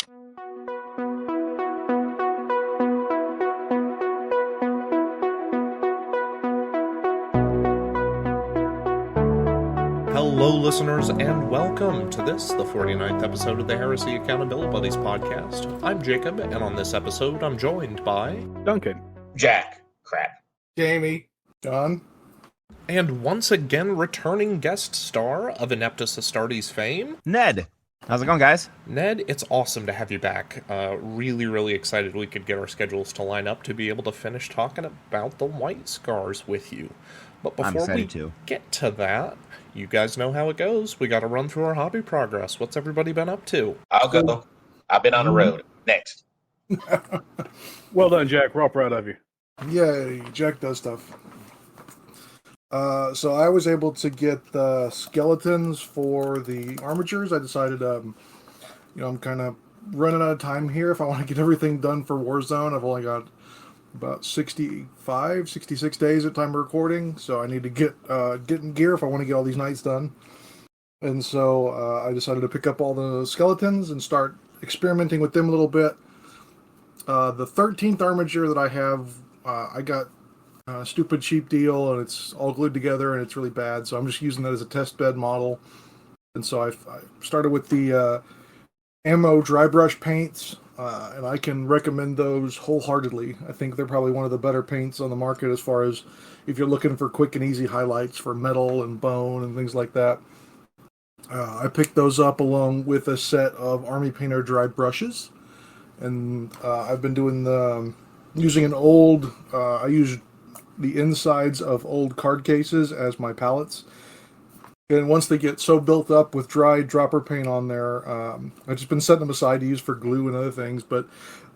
Hello, listeners, and welcome to this, the 49th episode of the Heresy Accountability Buddies podcast. I'm Jacob, and on this episode, I'm joined by Duncan, Jack, crap, Jamie, John, and once again, returning guest star of Ineptus Astartes fame, Ned. How's it going, guys? Ned, it's awesome to have you back. Really excited we could get our schedules to line up to be able to finish talking about the White Scars with you. But before we get to that, you guys know how it goes. We got to run through our hobby progress. What's everybody been up to? I'll go. I've been on the road. Next. Well done, Jack. We're all proud of you. Yay, Jack does stuff. So I was able to get the skeletons for the armatures. I decided, I'm kind of running out of time here. If I want to get everything done for Warzone, I've only got about 66 days at time of recording, so I need to get in gear if I want to get all these knights done. And so I decided to pick up all the skeletons and start experimenting with them a little bit. The 13th armature that I have, I got a stupid cheap deal, and it's all glued together, and it's really bad, so I'm just using that as a test bed model. And so I started with the ammo dry brush paints, and I can recommend those wholeheartedly. I think they're probably one of the better paints on the market as far as if you're looking for quick and easy highlights for metal and bone and things like that. I picked those up along with a set of Army Painter dry brushes, and I've been doing using an old, I use the insides of old card cases as my palettes. And once they get so built up with dry dropper paint on there, I've just been setting them aside to use for glue and other things, but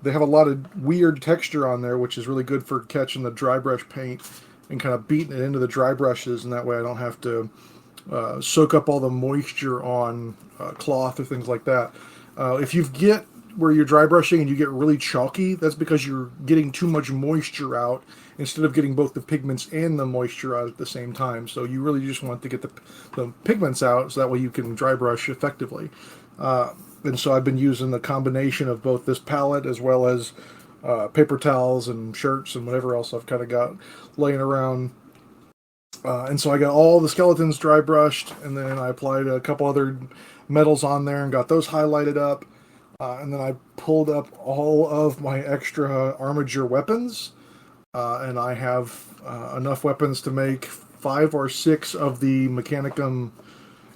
they have a lot of weird texture on there, which is really good for catching the dry brush paint and kind of beating it into the dry brushes, and that way I don't have to soak up all the moisture on cloth or things like that. If you get where you're dry brushing and you get really chalky, that's because you're getting too much moisture out instead of getting both the pigments and the moisture out at the same time. So you really just want to get the pigments out so that way you can dry brush effectively. And so I've been using the combination of both this palette as well as paper towels and shirts and whatever else I've kind of got laying around. And so I got all the skeletons dry brushed, and then I applied a couple other metals on there and got those highlighted up. And then I pulled up all of my extra armature weapons, and I have enough weapons to make 5 or 6 of the Mechanicum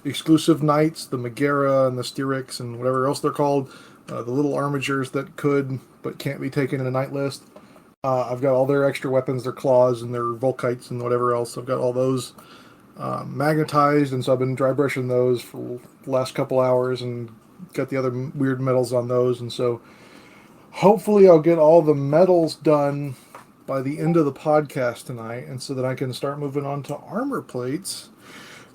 exclusive knights, the Megara and the Styrics and whatever else they're called, the little armatures that could but can't be taken in a knight list. I've got all their extra weapons, their claws and their Volkites and whatever else. I've got all those magnetized, and so I've been dry brushing those for the last couple hours and got the other weird metals on those. And so hopefully I'll get all the metals done by the end of the podcast tonight, and so that I can start moving on to armor plates,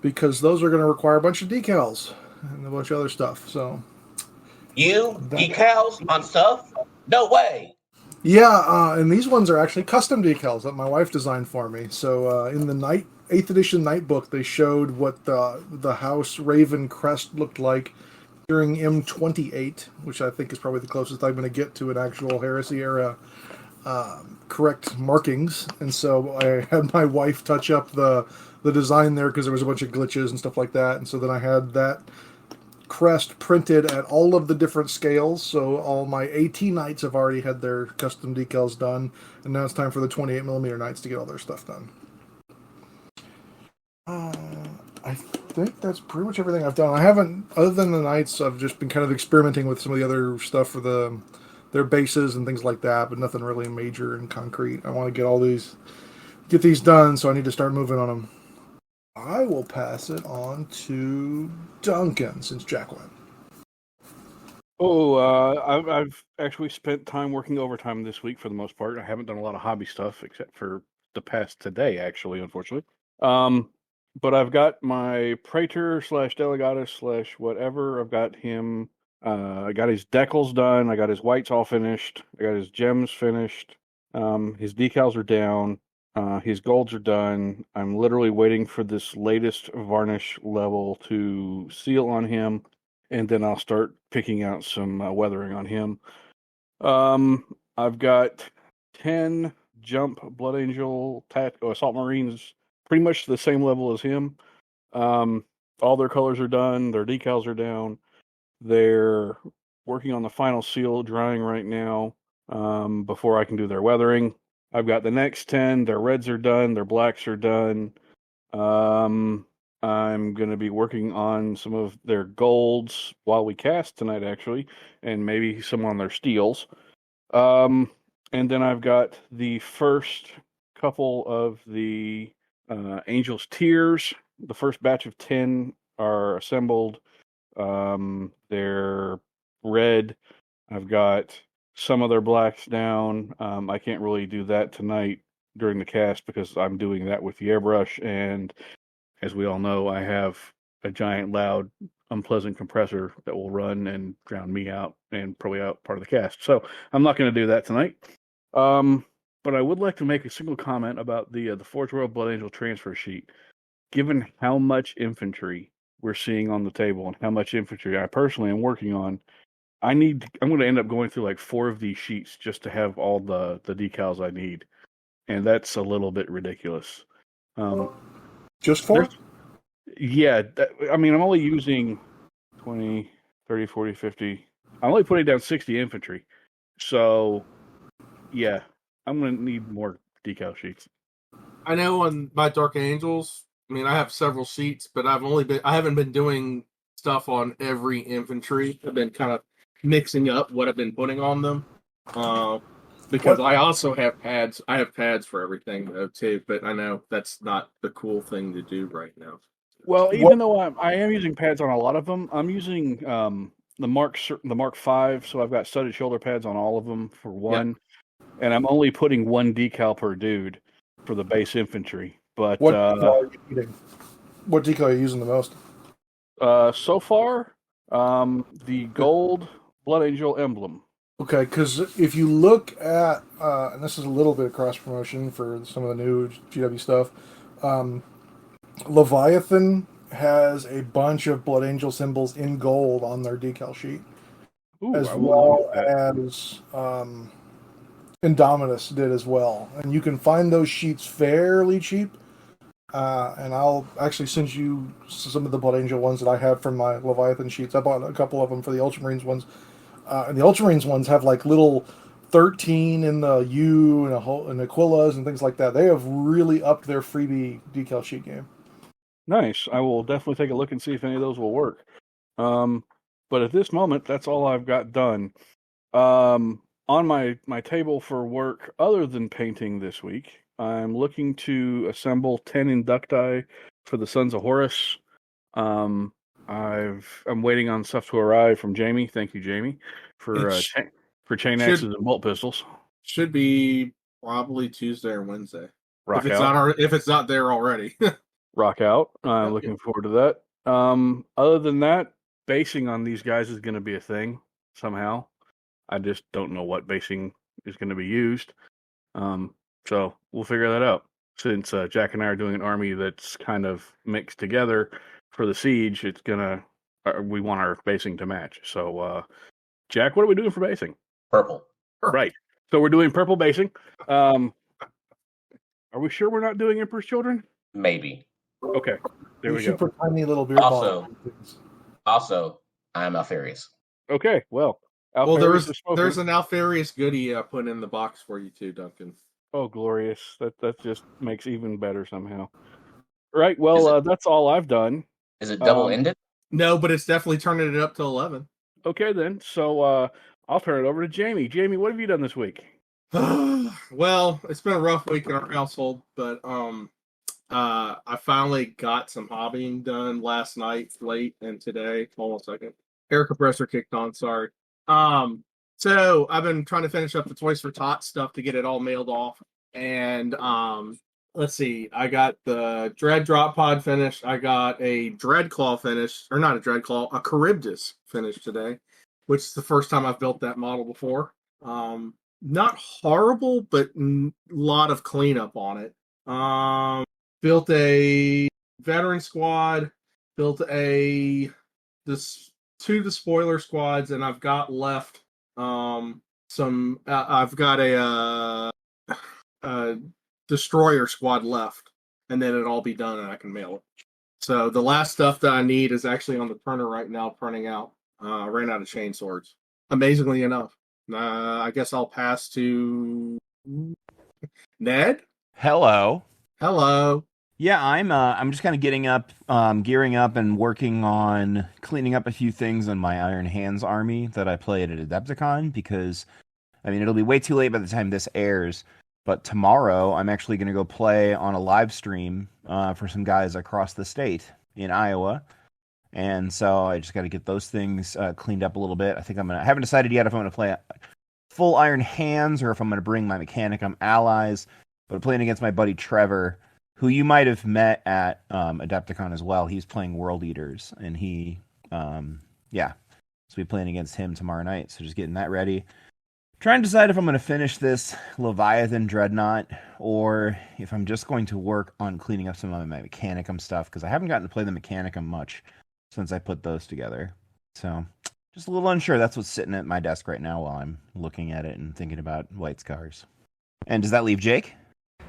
because those are going to require a bunch of decals and a bunch of other stuff. So decals on stuff? No way. Yeah, and these ones are actually custom decals that my wife designed for me. So in the 8th edition Night book, they showed what the House Raven crest looked like during M28, which I think is probably the closest I'm going to get to an actual Heresy era correct markings. And so I had my wife touch up the design there because there was a bunch of glitches and stuff like that. And so then I had that crest printed at all of the different scales. So all my AT Knights have already had their custom decals done, and now it's time for the 28mm Knights to get all their stuff done. I think that's pretty much everything I've done. I haven't, other than the Knights, I've just been kind of experimenting with some of the other stuff for their bases and things like that, but nothing really major and concrete. I want to get these done, so I need to start moving on them. I will pass it on to Duncan, since Jack went. I've actually spent time working overtime this week for the most part. I haven't done a lot of hobby stuff except for the past today, actually, unfortunately. But I've got my Praetor / Delegatus / whatever. I've got him. I got his decals done. I got his whites all finished. I got his gems finished. His decals are down. His golds are done. I'm literally waiting for this latest varnish level to seal on him. and then I'll start picking out some weathering on him. I've got 10 jump Blood Angel Assault Marines, pretty much the same level as him. All their colors are done, their decals are down. They're working on the final seal, drying right now, before I can do their weathering. I've got the next 10, their reds are done, their blacks are done. I'm going to be working on some of their golds while we cast tonight, actually, and maybe some on their steels. And then I've got the first couple of the Angel's Tears. The first batch of 10 are assembled. They're red. I've got some of their blacks down. I can't really do that tonight during the cast because I'm doing that with the airbrush, and as we all know, I have a giant, loud, unpleasant compressor that will run and drown me out and probably out part of the cast. So I'm not going to do that tonight. But I would like to make a single comment about the Forge World Blood Angel transfer sheet. Given how much infantry we're seeing on the table and how much infantry I personally am working on, I'm going to end up going through like 4 of these sheets just to have all the decals I need. And that's a little bit ridiculous. Just 4? Yeah. I'm only using 20, 30, 40, 50. I'm only putting down 60 infantry. So, yeah, I'm going to need more decal sheets. I know on my Dark Angels, I have several sheets, but I haven't been doing stuff on every infantry. I've been kind of mixing up what I've been putting on them. Because I also have pads. I have pads for everything though too, but I know that's not the cool thing to do right now. Well, even though I am using pads on a lot of them, I'm using the Mark V, so I've got studded shoulder pads on all of them for one, and I'm only putting 1 decal per dude for the base infantry. But what decal are you using the most? So far, the gold Blood Angel emblem. Okay, because if you look at, and this is a little bit of cross promotion for some of the new GW stuff, Leviathan has a bunch of Blood Angel symbols in gold on their decal sheet, as well as Indominus did as well. And you can find those sheets fairly cheap. And I'll actually send you some of the Blood Angel ones that I have from my Leviathan sheets. I bought a couple of them for the Ultramarines ones. And the Ultramarines ones have like little 13 in the U and Aquilas and things like that. They have really upped their freebie decal sheet game. Nice. I will definitely take a look and see if any of those will work. But at this moment, that's all I've got done. On my table for work, other than painting this week, I'm looking to assemble 10 Inducti for the Sons of Horus. I'm waiting on stuff to arrive from Jamie. Thank you, Jamie, for chain axes and bolt pistols. Should be probably Tuesday or Wednesday. Rock if it's not there already. Rock out. Looking forward to that. Other than that, basing on these guys is going to be a thing somehow. I just don't know what basing is going to be used. So we'll figure that out. Since Jack and I are doing an army that's kind of mixed together for the siege, we want our basing to match. So, Jack, what are we doing for basing? Purple. Right. So we're doing purple basing. Are we sure we're not doing Emperor's Children? Maybe. Okay. There we go. Super tiny little beer Also, I'm Alfarius. Okay. Well, there's an Alfarius goodie put in the box for you too, Duncan. Oh, glorious. That just makes even better somehow. Right. Well, that's all I've done. Is it double-ended? No, but it's definitely turning it up to 11. Okay, then. So I'll turn it over to Jamie. Jamie, what have you done this week? Well, it's been a rough week in our household, but I finally got some hobbying done last night, late, and today. Hold on a second. Air compressor kicked on. Sorry. So I've been trying to finish up the Toys for Tots stuff to get it all mailed off, and let's see. I got the Dread Drop Pod finished. I got a Dreadclaw finished, or not a Dreadclaw, a Charybdis finished today, which is the first time I've built that model before. Not horrible, but a lot of cleanup on it. Built a veteran squad. Built this 2 of the spoiler squads, and I've got left some. I've got a destroyer squad left, and then it'll all be done, and I can mail it. So the last stuff that I need is actually on the printer right now, printing out. I ran out of chain swords. Amazingly enough, I guess I'll pass to Ned. Hello. Hello. Yeah, I'm just kind of getting up, gearing up, and working on cleaning up a few things on my Iron Hands army that I played at Adepticon, because, I mean, it'll be way too late by the time this airs, but tomorrow I'm actually going to go play on a live stream for some guys across the state in Iowa, and so I just got to get those things cleaned up a little bit. I haven't decided yet if I'm going to play full Iron Hands or if I'm going to bring my Mechanicum allies, but I'm playing against my buddy Trevor, who you might have met at Adepticon as well. He's playing World Eaters, and so we'll be playing against him tomorrow night, so just getting that ready. Trying to decide if I'm going to finish this Leviathan Dreadnought, or if I'm just going to work on cleaning up some of my Mechanicum stuff, because I haven't gotten to play the Mechanicum much since I put those together. So, just a little unsure. That's what's sitting at my desk right now while I'm looking at it and thinking about White Scars. And does that leave Jake?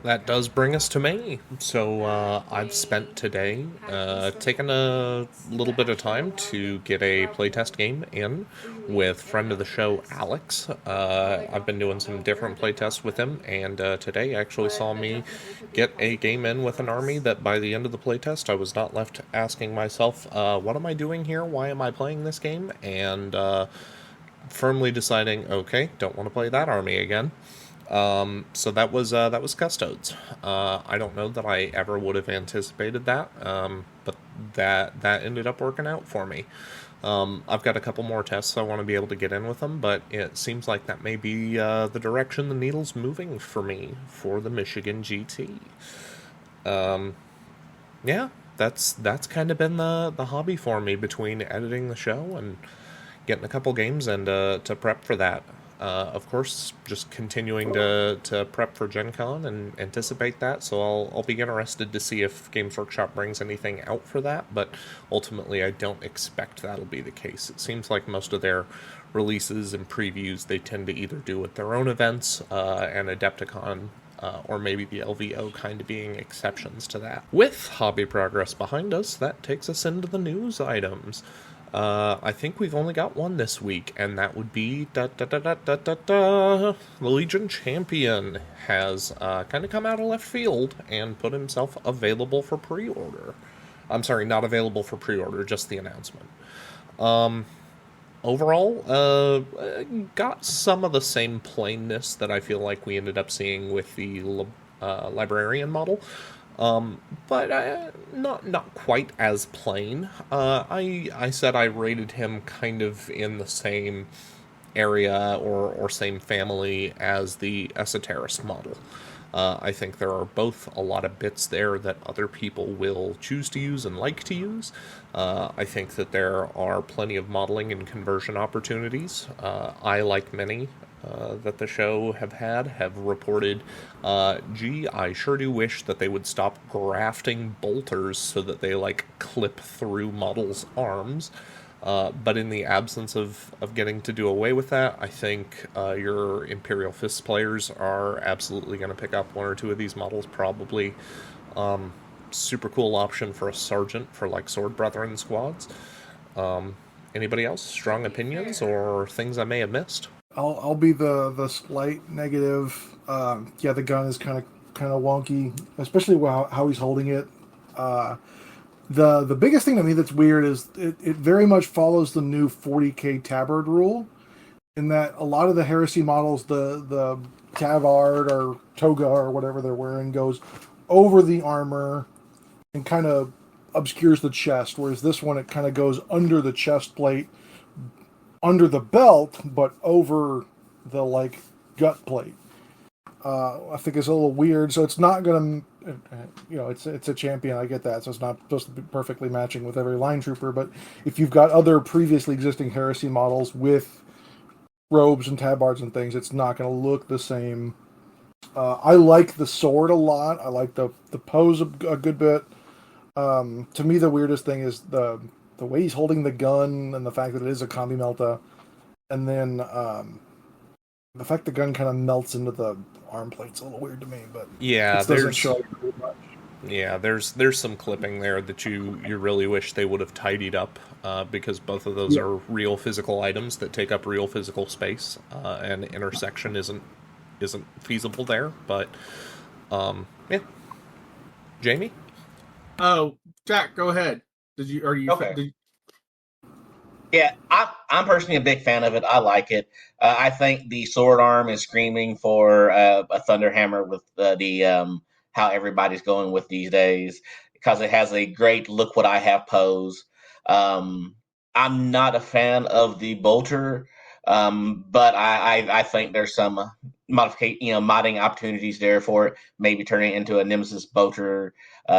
That does bring us to me. So I've spent today taking a little bit of time to get a playtest game in with friend of the show, Alex. I've been doing some different playtests with him, and today actually saw me get a game in with an army that by the end of the playtest I was not left asking myself, what am I doing here? Why am I playing this game? And firmly deciding, okay, don't want to play that army again. So that was Custodes. I don't know that I ever would have anticipated that, but that ended up working out for me. I've got a couple more tests I want to be able to get in with them, but it seems like that may be the direction the needle's moving for me for the Michigan GT. Yeah, that's kind of been the hobby for me between editing the show and getting a couple games and to prep for that. Of course, just continuing to prep for Gen Con and anticipate that, so I'll be interested to see if Games Workshop brings anything out for that, but ultimately I don't expect that'll be the case. It seems like most of their releases and previews they tend to either do at their own events, and Adepticon, or maybe the LVO kind of being exceptions to that. With hobby progress behind us, that takes us into the news items. I think we've only got one this week, and that would be the Legion Champion has kind of come out of left field and put himself available for pre-order. I'm sorry, not available for pre-order, just the announcement. Overall, got some of the same plainness that I feel like we ended up seeing with the Librarian model. But not quite as plain. I said I rated him kind of in the same area or same family as the Esoterist model. I think there are both a lot of bits there that other people will choose to use and like to use. I think that there are plenty of modeling and conversion opportunities. I, like many that the show have reported, I sure do wish that they would stop grafting bolters so that they, clip through models' arms. But in the absence of getting to do away with that, I think your Imperial Fists players are absolutely going to pick up one or two of these models, probably. Super cool option for a sergeant for, Sword Brethren squads. Anybody else? Strong opinions or things I may have missed? I'll be the slight negative. The gun is kind of wonky, especially how he's holding it. The biggest thing to me that's weird is it very much follows the new 40k tabard rule, in that a lot of the heresy models, the tabard or toga or whatever they're wearing goes over the armor and kind of obscures the chest, whereas this one, it kind of goes under the chest plate, under the belt, but over the gut plate. I think it's a little weird, so it's not going to, it's a champion, I get that, so it's not supposed to be perfectly matching with every line trooper, but if you've got other previously existing heresy models with robes and tabards and things, it's not going to look the same. I like the sword a lot. I like the pose a good bit. To me, the weirdest thing is the the way he's holding the gun and the fact that it is a combi melta, and then the fact the gun kind of melts into the arm plate's a little weird to me, but yeah, it doesn't show much. Yeah, there's some clipping there that you really wish they would have tidied up, because both of those are real physical items that take up real physical space, and intersection isn't feasible there. But yeah, Jamie. Oh, Jack, go ahead. Are you okay? Yeah, I'm personally a big fan of it. I like it. I think the sword arm is screaming for a Thunderhammer with the how everybody's going with these days, because it has a great "look what I have" pose. I'm not a fan of the bolter, but I think there's some modding opportunities there for it. Maybe turning it into a Nemesis bolter,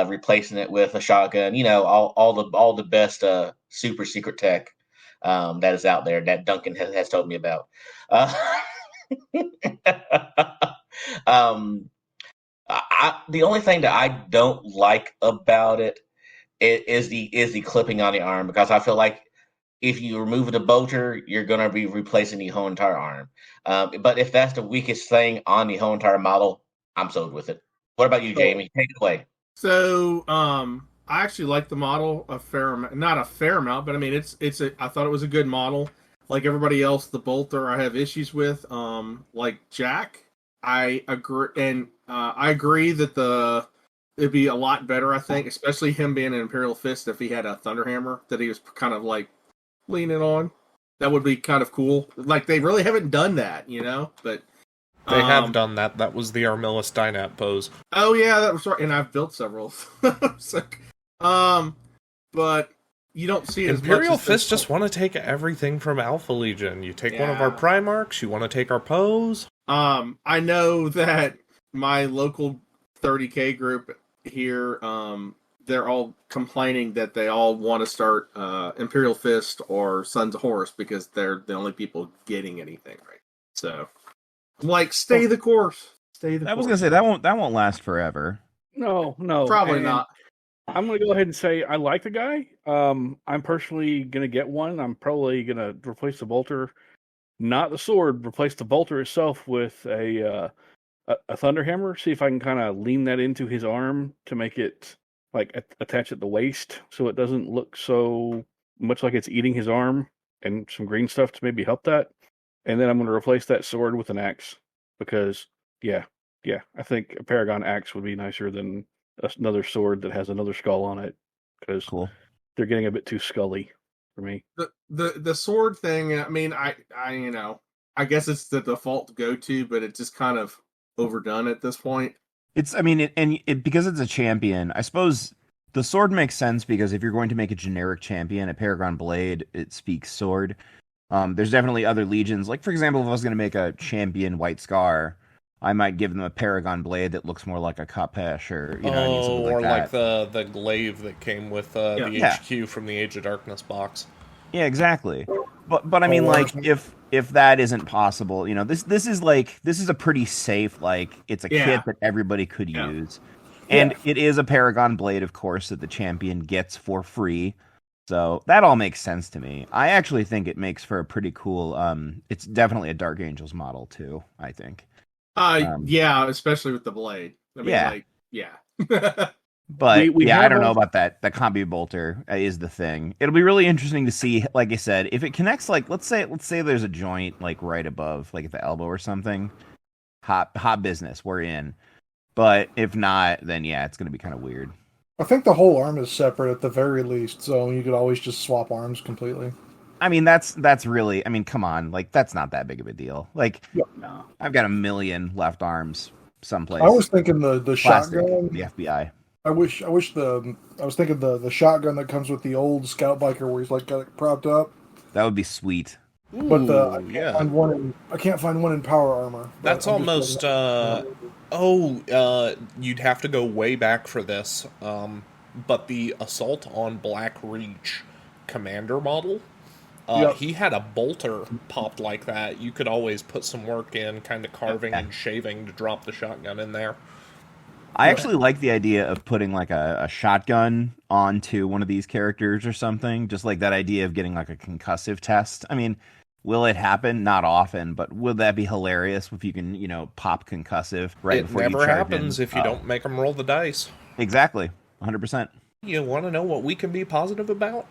replacing it with a shotgun. All the best super secret tech that is out there that Duncan has told me about. The only thing that I don't like about it is the clipping on the arm, because I feel like if you remove the bolter, you're going to be replacing the whole entire arm. But if that's the weakest thing on the whole entire model, I'm sold with it. What about you, Jamie? Take it away. So, I actually like the model a fair amount. Not a fair amount, but I mean, I thought it was a good model. Like everybody else, the bolter I have issues with. Like Jack, I agree, and I agree that it'd be a lot better. I think, especially him being an Imperial Fist, if he had a Thunderhammer that he was kind of like leaning on, that would be kind of cool. Like they really haven't done that, but they have done that. That was the Armillus Dynap pose. Oh yeah, that was right, and I've built several. But you don't see it as Imperial Fists just want to take everything from Alpha Legion. You take one of our Primarchs, you want to take our pose. I know that my local 30K group here, they're all complaining that they all want to start Imperial Fist or Sons of Horus because they're the only people getting anything right. So, I'm like, stay the course. I was gonna say that won't last forever. No, probably not. I'm going to go ahead and say I like the guy. I'm personally going to get one. I'm probably going to replace the bolter, not the sword, replace the bolter itself with a Thunderhammer. See if I can kind of lean that into his arm to make it like attach at the waist so it doesn't look so much like it's eating his arm, and some green stuff to maybe help that. And then I'm going to replace that sword with an axe because, yeah, I think a Paragon axe would be nicer than another sword that has another skull on it, because they're getting a bit too scully for me. The sword thing, I mean, I guess it's the default go-to, but it's just kind of overdone at this point. Because it's a champion, I suppose the sword makes sense, because if you're going to make a generic champion, a Paragon Blade, it speaks sword. There's definitely other legions, like for example, if I was going to make a champion White Scar, I might give them a Paragon Blade that looks more like a Kapesh, or like the glaive that came with the HQ from the Age of Darkness box. Yeah, exactly. But I mean, like if that isn't possible, this is a pretty safe, like it's a kit that everybody could use, and it is a Paragon Blade, of course, that the champion gets for free. So that all makes sense to me. I actually think it makes for a pretty cool. It's definitely a Dark Angels model too, I think. Especially with the blade. I mean, But I don't know about that. The combi bolter is the thing. It'll be really interesting to see, like I said, if it connects. Like let's say there's a joint like right above, like at the elbow or something. Hot business. We're in. But if not, then it's going to be kind of weird. I think the whole arm is separate at the very least, so you could always just swap arms completely. I mean, that's really. I mean, come on, like that's not that big of a deal. Like, no, I've got 1 million left arms someplace. I was thinking the shotgun, the FBI. I was thinking the shotgun that comes with the old scout biker where he's like got it propped up. That would be sweet. But I can't find one in power armor. That's almost. You'd have to go way back for this. But the Assault on Black Reach commander model. He had a bolter popped like that. You could always put some work in, kind of carving and shaving to drop the shotgun in there. I actually like the idea of putting like a shotgun onto one of these characters or something. Just like that idea of getting like a concussive test. I mean, will it happen? Not often, but would that be hilarious if you can, pop concussive right before you charge in? It never happens if you don't make them roll the dice. Exactly. 100%. You want to know what we can be positive about?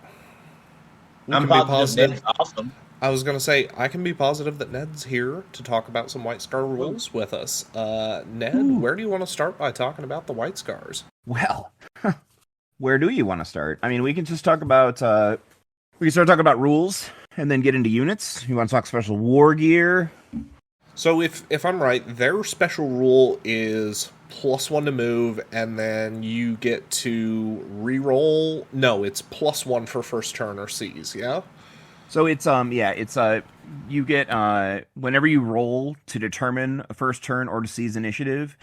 I'm positive Ned's awesome. I was going to say, I can be positive that Ned's here to talk about some White Scar rules with us. Ned, where do you want to start by talking about the White Scars? Well, where do you want to start? I mean, we can just talk about, we can start talking about rules and then get into units. You want to talk special war gear? So if I'm right, their special rule is +1 to move, and then you get to re-roll. No, it's +1 for first turn or seize, yeah? So it's you get whenever you roll to determine a first turn or to seize initiative,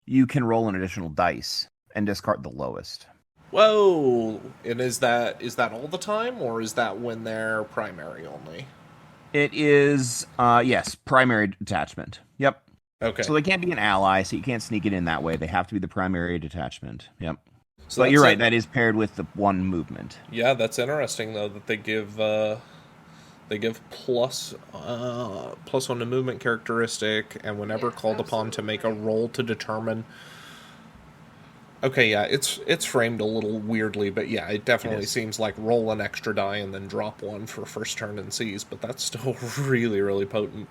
you can roll an additional dice and discard the lowest. Whoa! And is that all the time, or is that when they're primary only? It is yes, primary detachment. Yep. Okay. So they can't be an ally, so you can't sneak it in that way. They have to be the primary detachment. Yep. So but you're right, that is paired with the 1 movement. Yeah, that's interesting though that they give +1 to movement characteristic, and whenever called upon to make a roll to determine. Okay, yeah, it's framed a little weirdly, but yeah, it definitely seems like roll an extra die and then drop 1 for first turn and seize, but that's still really, really potent.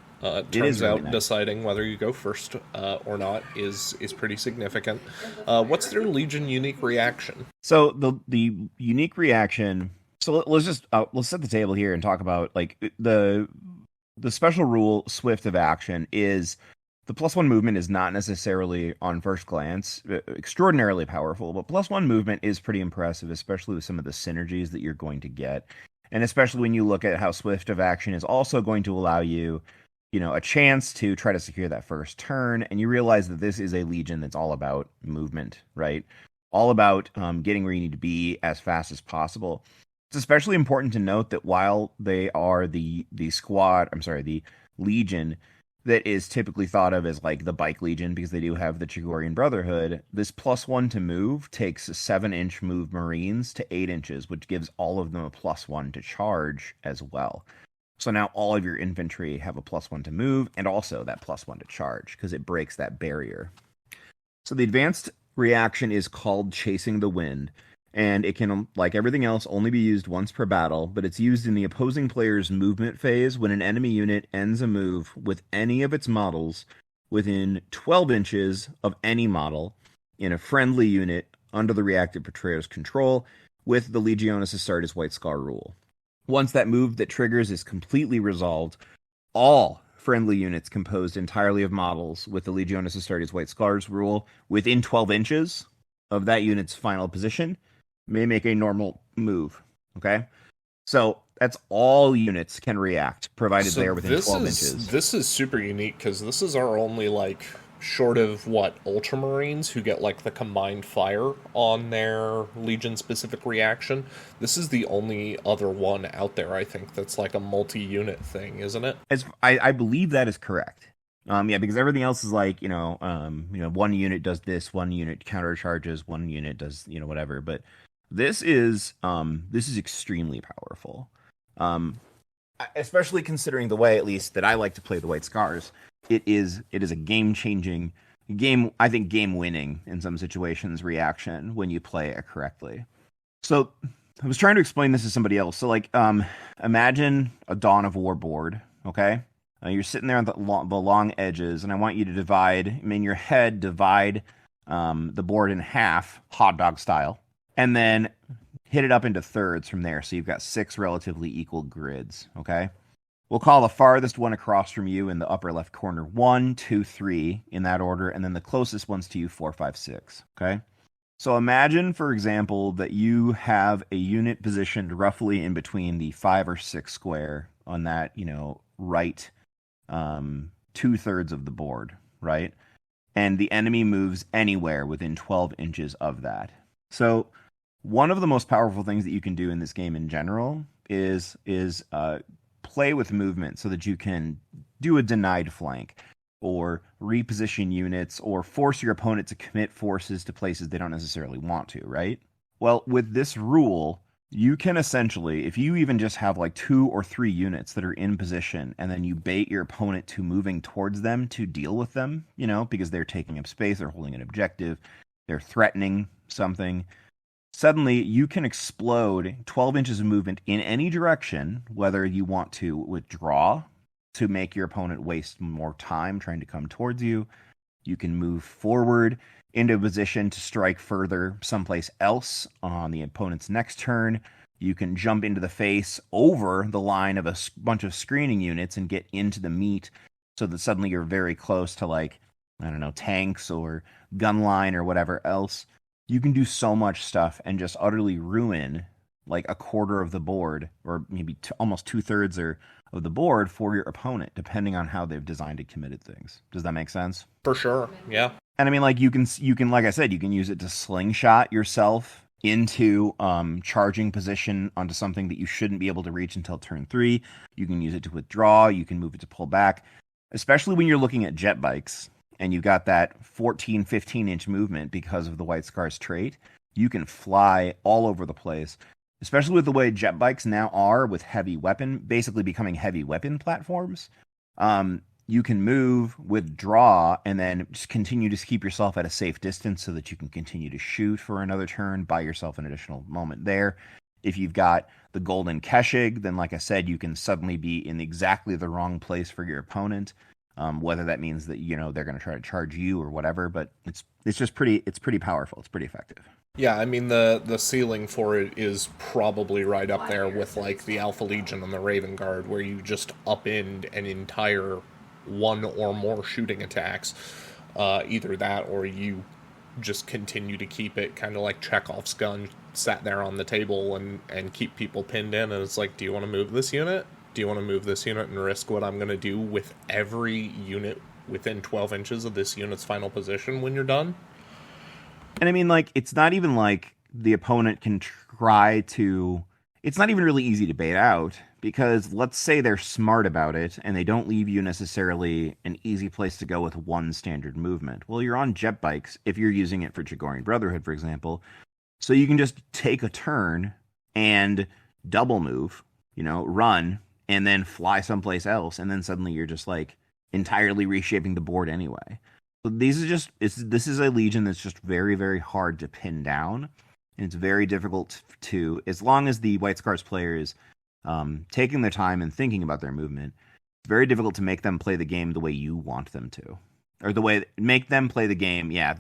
Turns out nice. Deciding whether you go first or not is pretty significant. What's their Legion unique reaction? So the unique reaction. So let's just let's set the table here and talk about like the special rule swift of action is the +1 movement is not necessarily on first glance extraordinarily powerful, but +1 movement is pretty impressive, especially with some of the synergies that you're going to get, and especially when you look at how swift of action is also going to allow you, a chance to try to secure that first turn, and you realize that this is a Legion that's all about movement, right? All about getting where you need to be as fast as possible. It's especially important to note that while they are the Legion that is typically thought of as like the Bike Legion because they do have the Chigorian Brotherhood, this +1 to move takes 7-inch move Marines to 8 inches, which gives all of them a +1 to charge as well. So now all of your infantry have a +1 to move and also that +1 to charge because it breaks that barrier. So the advanced reaction is called Chasing the Wind. And it can, like everything else, only be used once per battle, but it's used in the opposing player's movement phase when an enemy unit ends a move with any of its models within 12 inches of any model in a friendly unit under the reactive portrayer's control with the Legionis Astartes White Scar rule. Once that move that triggers is completely resolved, all friendly units composed entirely of models with the Legionis Astartes White Scars rule within 12 inches of that unit's final position may make a normal move, okay? So that's all units can react, provided they're within 12 inches. This is super unique, because this is our only, short of, Ultramarines, who get, the combined fire on their Legion-specific reaction. This is the only other one out there, I think, that's a multi-unit thing, isn't it? I believe that is correct. Because everything else is one unit does this, one unit countercharges, one unit does, whatever, but this is extremely powerful, especially considering the way, at least, that I like to play the White Scars. It is a game-changing, I think game-winning, in some situations, reaction when you play it correctly. So, I was trying to explain this to somebody else. So, imagine a Dawn of War board, okay? You're sitting there on the long edges, and I want you to divide the board in half, hot dog style, and then hit it up into thirds from there. So you've got 6 relatively equal grids, okay? We'll call the farthest one across from you in the upper left corner 1, 2, 3 in that order, and then the closest ones to you 4, 5, 6, okay? So imagine, for example, that you have a unit positioned roughly in between the 5 or 6 square on that, right 2/3 of the board, right? And the enemy moves anywhere within 12 inches of that. So one of the most powerful things that you can do in this game in general is play with movement so that you can do a denied flank. or reposition units, or force your opponent to commit forces to places they don't necessarily want to, right? Well, with this rule, you can essentially, if you even just have like 2 or 3 units that are in position, and then you bait your opponent to moving towards them to deal with them, because they're taking up space, they're holding an objective, they're threatening something, suddenly you can explode 12 inches of movement in any direction, whether you want to withdraw to make your opponent waste more time trying to come towards you. You can move forward into a position to strike further someplace else on the opponent's next turn. You can jump into the face over the line of a bunch of screening units and get into the meat so that suddenly you're very close to tanks or gun line or whatever else. You can do so much stuff and just utterly ruin like a quarter of the board, or maybe almost 2/3 of the board for your opponent, depending on how they've designed and committed things. Does that make sense? For sure, yeah. And I mean, like you can, like I said, you can use it to slingshot yourself into charging position onto something that you shouldn't be able to reach until turn 3. You can use it to withdraw. You can move it to pull back, especially when you're looking at jet bikes and you got that 14, 15-inch movement because of the White Scars trait. You can fly all over the place, especially with the way jet bikes now are with heavy weapon, basically becoming heavy weapon platforms. You can move, withdraw, and then just continue to keep yourself at a safe distance so that you can continue to shoot for another turn, buy yourself an additional moment there. If you've got the Golden Keshig, then like I said, you can suddenly be in exactly the wrong place for your opponent, whether that means that, they're going to try to charge you or whatever, but it's pretty powerful. It's pretty effective. Yeah, I mean, the ceiling for it is probably right up there with, like, the Alpha Legion and the Raven Guard, where you just upend an entire one or more shooting attacks. Either that, or you just continue to keep it kind of like Chekhov's gun sat there on the table and keep people pinned in, and it's like, do you want to move this unit? Do you want to move this unit and risk what I'm going to do with every unit within 12 inches of this unit's final position when you're done? And I mean, like, it's not even like the opponent can try to... It's not even really easy to bait out, because let's say they're smart about it and they don't leave you necessarily an easy place to go with one standard movement. Well, you're on jet bikes, if you're using it for Chagorian Brotherhood, for example, so you can just take a turn and double move, run, and then fly someplace else, and then suddenly you're just, like, entirely reshaping the board anyway. So this is a Legion that's just very, very hard to pin down, and it's very difficult to, as long as the White Scars player is taking their time and thinking about their movement, it's very difficult to make them play the game the way you want them to, or make them play the game. Yeah,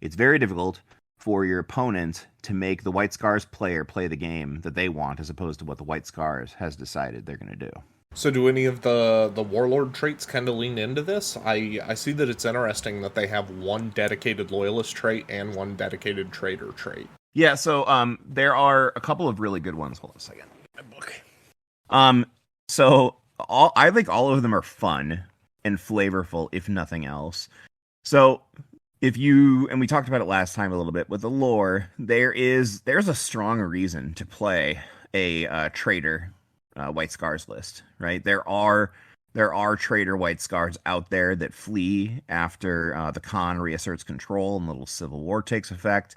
it's very difficult for your opponent to make the White Scars player play the game that they want, as opposed to what the White Scars has decided they're going to do. So do any of the Warlord traits kind of lean into this? I see that it's interesting that they have one dedicated Loyalist trait and one dedicated Traitor trait. Yeah, so there are a couple of really good ones. Hold on a second. My book. So I think all of them are fun and flavorful, if nothing else. So and we talked about it last time a little bit with the lore, there's a strong reason to play a Traitor White Scars list, right? There are Traitor White Scars out there that flee after the Khan reasserts control and little civil war takes effect,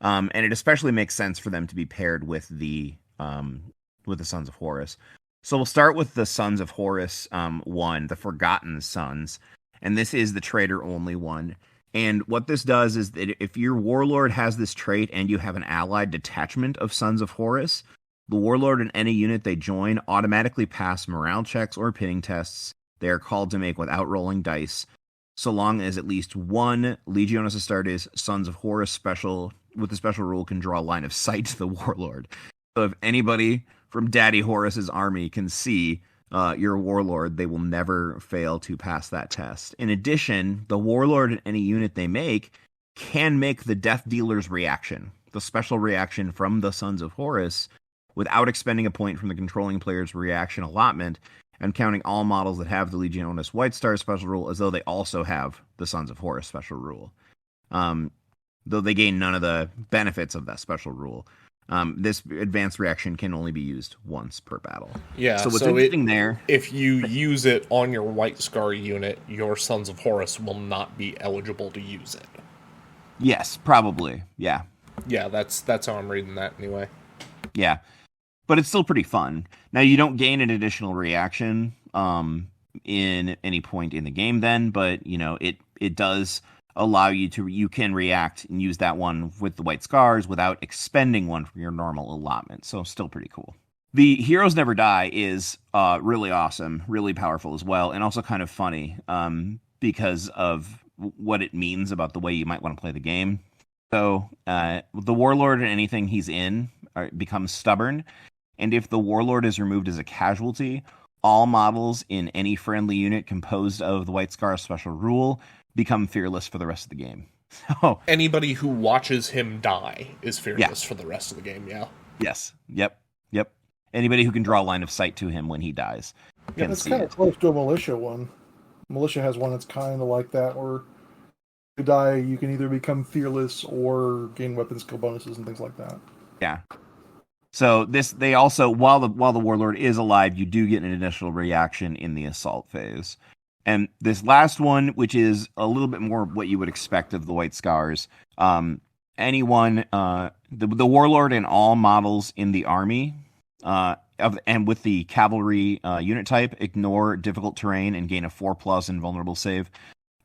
and it especially makes sense for them to be paired with the Sons of Horus. So we'll start with the Sons of Horus one, the Forgotten Sons, and this is the Traitor only one. And what this does is that if your Warlord has this trait and you have an allied detachment of Sons of Horus, the Warlord and any unit they join automatically pass morale checks or pinning tests they are called to make without rolling dice, so long as at least one Legionis Astartes Sons of Horus with the special rule can draw a line of sight to the Warlord. So if anybody from Daddy Horus's army can see your Warlord, they will never fail to pass that test. In addition, the Warlord and any unit they make can make the Death Dealer's reaction, the special reaction from the Sons of Horus, without expending a point from the controlling player's reaction allotment, and counting all models that have the Legionis White Star special rule as though they also have the Sons of Horus special rule, though they gain none of the benefits of that special rule. This advanced reaction can only be used once per battle. Yeah, so what's interesting there... If you use it on your White Scar unit, your Sons of Horus will not be eligible to use it. Yes, probably. Yeah. Yeah, that's how I'm reading that anyway. Yeah. But it's still pretty fun. Now, you don't gain an additional reaction in any point in the game then, but, it does allow you can react and use that one with the White Scars without expending one from your normal allotment. So still pretty cool. The Heroes Never Die is really awesome, really powerful as well, and also kind of funny because of what it means about the way you might want to play the game. So the Warlord and anything he's in becomes stubborn, and if the Warlord is removed as a casualty, all models in any friendly unit composed of the White Scar special rule become fearless for the rest of the game. So anybody who watches him die is fearless for the rest of the game, yeah. Yes. Yep. Anybody who can draw line of sight to him when he dies. Yeah, it's kind of close to a militia one. Militia has one that's kind of like that, where you die, you can either become fearless or gain weapon skill bonuses and things like that. Yeah. So they also, while the Warlord is alive, you do get an initial reaction in the assault phase. And this last one, which is a little bit more what you would expect of the White Scars, the Warlord and all models in the army, and with the cavalry unit type, ignore difficult terrain and gain a 4+ invulnerable save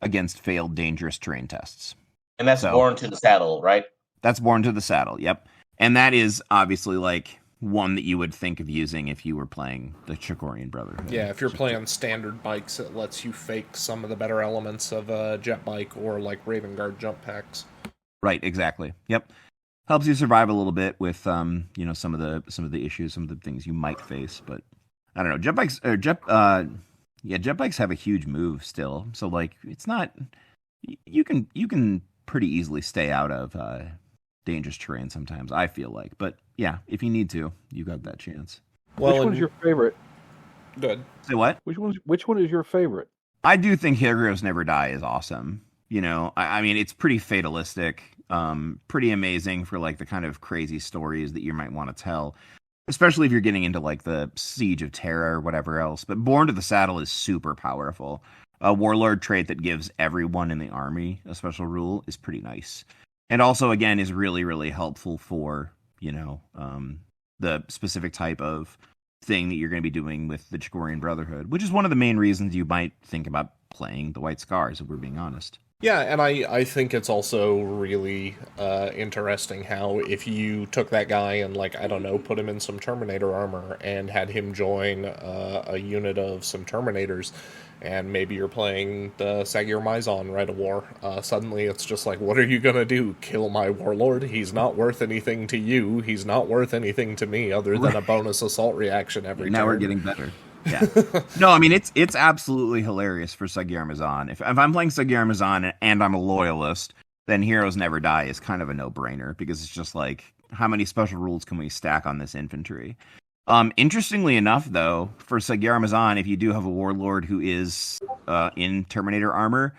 against failed dangerous terrain tests. And that's Born to the Saddle, right? That's Born to the Saddle, yep. And that is obviously like one that you would think of using if you were playing the Chikorian Brotherhood. Yeah, if you're playing standard bikes, it lets you fake some of the better elements of a jet bike or like Raven Guard jump packs. Right, exactly. Yep. Helps you survive a little bit with some of the issues, some of the things you might face, but I don't know. Jet bikes have a huge move still. So like it's not you can pretty easily stay out of dangerous terrain sometimes, I feel like. But yeah, if you need to, you got that chance. Well, which one's your favorite? Good. Say what? Which one is your favorite? I do think Heroes Never Die is awesome. I mean, it's pretty fatalistic, pretty amazing for like the kind of crazy stories that you might want to tell, especially if you're getting into like the Siege of Terra or whatever else. But Born to the Saddle is super powerful. A Warlord trait that gives everyone in the army a special rule is pretty nice. And also, again, is really, really helpful for, the specific type of thing that you're going to be doing with the Chikorian Brotherhood, which is one of the main reasons you might think about playing the White Scars, if we're being honest. Yeah, and I think it's also really interesting how if you took that guy and, like, I don't know, put him in some Terminator armor and had him join a unit of some Terminators, and maybe you're playing the Sagir Maizon Rite of War, suddenly it's just like, what are you gonna do? Kill my Warlord? He's not worth anything to you. He's not worth anything to me other than a bonus assault reaction every time. Now we're getting better. Yeah. No, I mean, it's absolutely hilarious for Sagir Maizon. If I'm playing Sagir Maizon and I'm a loyalist, then Heroes Never Die is kind of a no-brainer, because it's just like, how many special rules can we stack on this infantry? Interestingly enough, though, for Sagir Maizon, if you do have a Warlord who is in Terminator armor,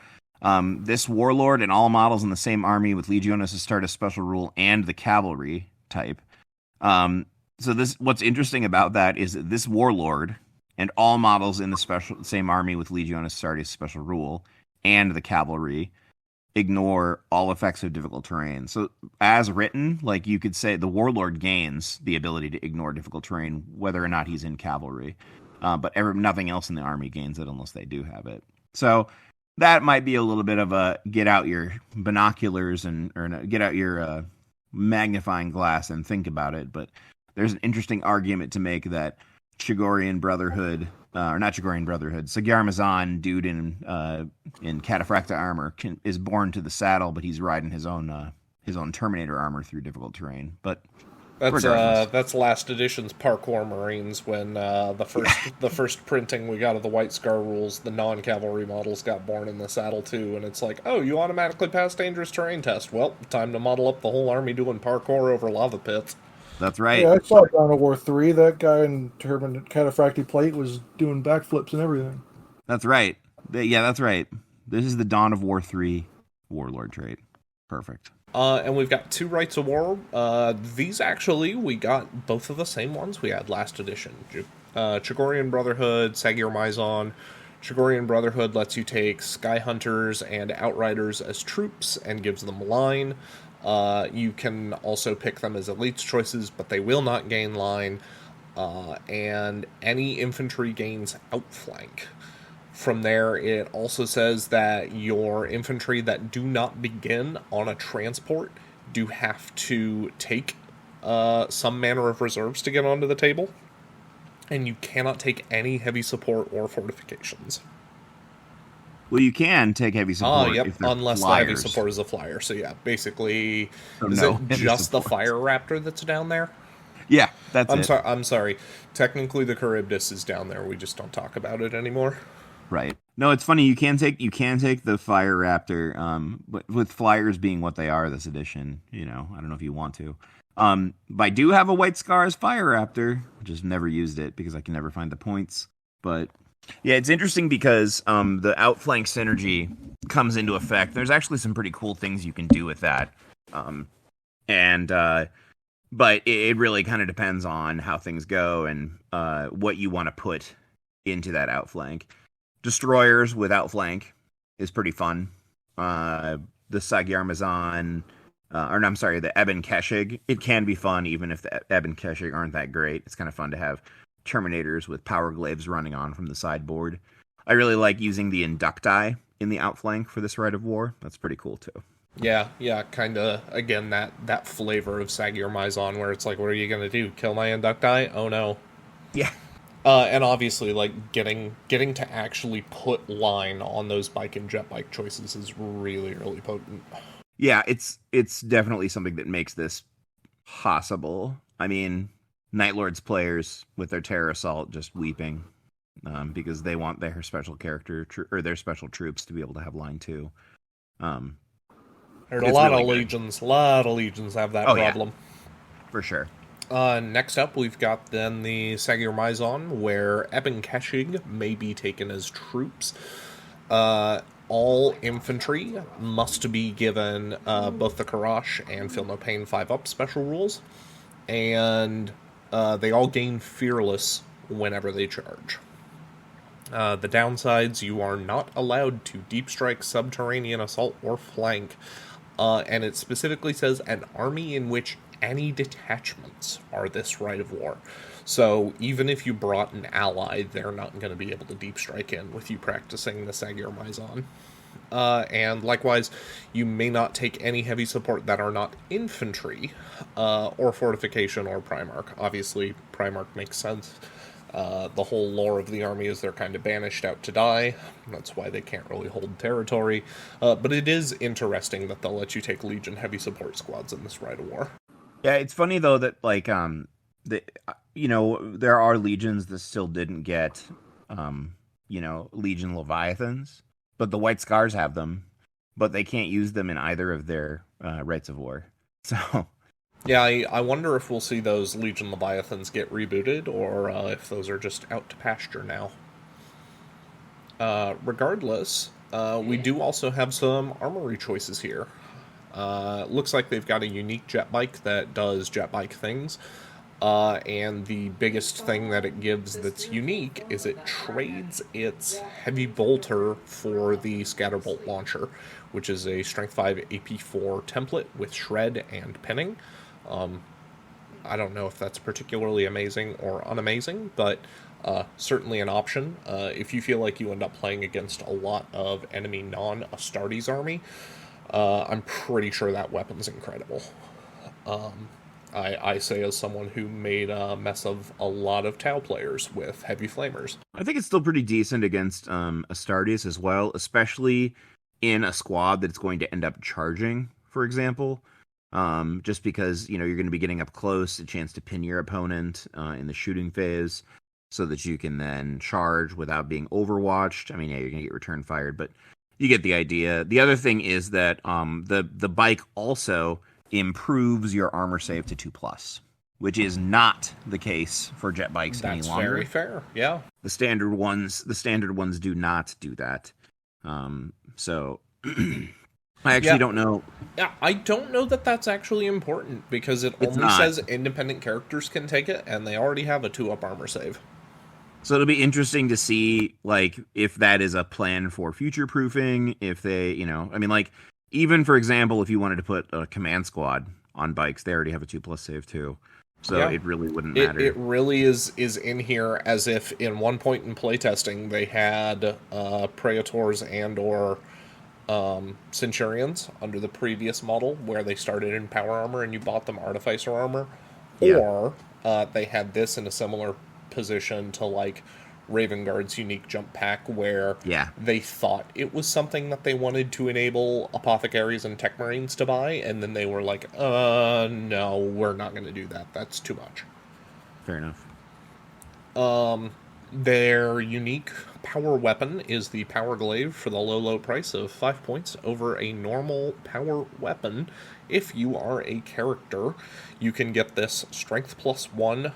this Warlord and all models in the same army with Legionis Astartes special rule and the cavalry type. So what's interesting about that is that this Warlord and all models in the same army with Legionis Astartes special rule and the cavalry ignore all effects of difficult terrain. So as written, like, you could say the Warlord gains the ability to ignore difficult terrain whether or not he's in cavalry, but nothing else in the army gains it unless they do have it. So that might be a little bit of a get out your binoculars or get out your magnifying glass and think about it. But there's an interesting argument to make that Chikorian Brotherhood, or not Chikorian Brotherhood, Sagir Maizon, dude in Cataphracta armor, is Born to the Saddle, but he's riding his own Terminator armor through difficult terrain. But that's last edition's Parkour Marines, when the first printing we got of the White Scar rules, the non-cavalry models got Born in the Saddle too, and it's like, oh, you automatically pass dangerous terrain test. Well, time to model up the whole army doing parkour over lava pits. That's right. Yeah, I saw Dawn of War 3. That guy in Cataphracti plate was doing backflips and everything. That's right. Yeah, that's right. This is the Dawn of War 3 Warlord trait. Perfect. And we've got 2 Rites of War. These actually, we got both of the same ones we had last edition. Chagorian Brotherhood, Sagir Mizon. Chagorian Brotherhood lets you take Sky Hunters and Outriders as troops and gives them line. You can also pick them as elites choices, but they will not gain line. And any infantry gains outflank. From there, it also says that your infantry that do not begin on a transport do have to take some manner of reserves to get onto the table. And you cannot take any heavy support or fortifications. Well, you can take heavy support if they're unless flyers. the heavy support is a flyer. So yeah, basically, So is no it heavy just support. the Fire Raptor that's down there? Yeah, that's it. I'm sorry. Technically, the Charybdis is down there. We just don't talk about it anymore. Right. No, it's funny. You can take the Fire Raptor, with flyers being what they are this edition. I don't know if you want to. But I do have a White Scars Fire Raptor, just never used it because I can never find the points. But yeah, it's interesting because the outflank synergy comes into effect. There's actually some pretty cool things you can do with that. But it really kind of depends on how things go and what you want to put into that outflank. Destroyers with outflank is pretty fun. The Sagyarmazan, the Ebon Keshig, it can be fun even if the Ebon Keshig aren't that great. It's kind of fun to have Terminators with power glaives running on from the sideboard. I really like using the Inducti in the outflank for this Rite of War. That's pretty cool too. Yeah, kind of, again, that flavor of Sagir Mizon where it's like, what are you going to do? Kill my Inducti? Oh no. Yeah. And obviously, like, getting to actually put line on those bike and jet bike choices is really, really potent. Yeah, it's definitely something that makes this possible. I mean, Night Lords players with their Terror Assault just weeping because they want their special character or their special troops to be able to have line too. There's a lot of legions have that problem. Yeah, for sure. Next up, we've got then the Sagir Mizon, where Ebon Keshig may be taken as troops. All infantry must be given both the Karash and Feel No Pain 5-up special rules, and they all gain Fearless whenever they charge. The downsides, you are not allowed to deep strike, subterranean assault, or flank, and it specifically says an army in which any detachments are this Rite of War. So even if you brought an ally, they're not going to be able to deep strike in with you practicing the Sagir Mizon. And likewise, you may not take any heavy support that are not infantry, or fortification, or Primarch. Obviously, Primarch makes sense. The whole lore of the army is they're kind of banished out to die. That's why they can't really hold territory. But it is interesting that they'll let you take Legion heavy support squads in this Rite of War. Yeah, it's funny though that like there are legions that still didn't get Legion Leviathans, but the White Scars have them, but they can't use them in either of their Rites of War. So yeah, I wonder if we'll see those Legion Leviathans get rebooted, or if those are just out to pasture now. Regardless, we do also have some armory choices here. Looks like they've got a unique jet bike that does jet bike things. And the biggest thing that it gives that's unique is it trades its heavy bolter for the Scatterbolt launcher, which is a Strength 5 AP4 template with shred and pinning. I don't know if that's particularly amazing or unamazing, but certainly an option. If you feel like you end up playing against a lot of enemy non-Astartes army, I'm pretty sure that weapon's incredible. I say as someone who made a mess of a lot of Tau players with heavy flamers. I think it's still pretty decent against Astartes as well, especially in a squad that's going to end up charging, for example. Just because, you're going to be getting up close, a chance to pin your opponent in the shooting phase so that you can then charge without being overwatched. I mean, yeah, you're going to get return fired, but you get the idea. The other thing is that the bike also improves your armor save to 2+, which is not the case for jet bikes any longer. That's very fair, yeah. The standard ones do not do that. So I actually don't know. Yeah, I don't know that that's actually important, because it only says independent characters can take it, and they already have a 2-up armor save. So it'll be interesting to see, like, if that is a plan for future proofing. If they, I mean, like, even for example, if you wanted to put a command squad on bikes, they already have a 2+ save too. So it really wouldn't matter. It really is in here as if in one point in playtesting they had Praetors and or Centurions under the previous model, where they started in power armor and you bought them artificer armor, or they had this in a similar position to like Raven Guard's unique jump pack, where they thought it was something that they wanted to enable apothecaries and tech marines to buy, and then they were like, no, we're not going to do that. That's too much. Fair enough. Their unique power weapon is the Power Glaive for the low price of 5 points over a normal power weapon. If you are a character, you can get this Strength +1,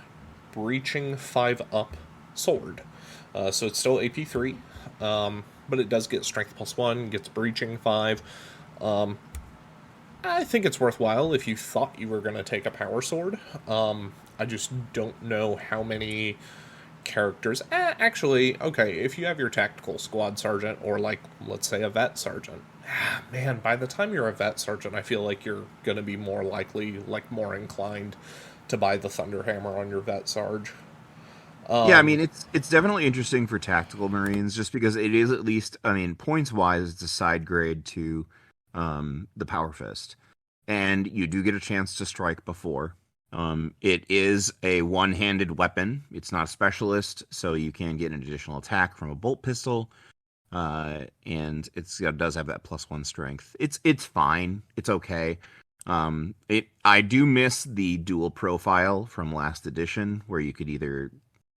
Breaching 5-up sword. So it's still AP 3, but it does get Strength +1, gets Breaching 5. I think it's worthwhile if you thought you were going to take a power sword. I just don't know how many characters. Actually, okay, if you have your tactical squad sergeant, or like, let's say a vet sergeant. Man, by the time you're a vet sergeant, I feel like you're going to be more likely, like more inclined to buy the Thunderhammer on your vet sarge. Yeah, I mean, it's definitely interesting for tactical marines, just because it is, at least, I mean, points wise, it's a side grade to the Power Fist, and you do get a chance to strike before. It is a one-handed weapon. It's not a specialist, so you can get an additional attack from a bolt pistol, and it does have that +1 strength. It's fine. It's okay. I do miss the dual profile from last edition, where you could either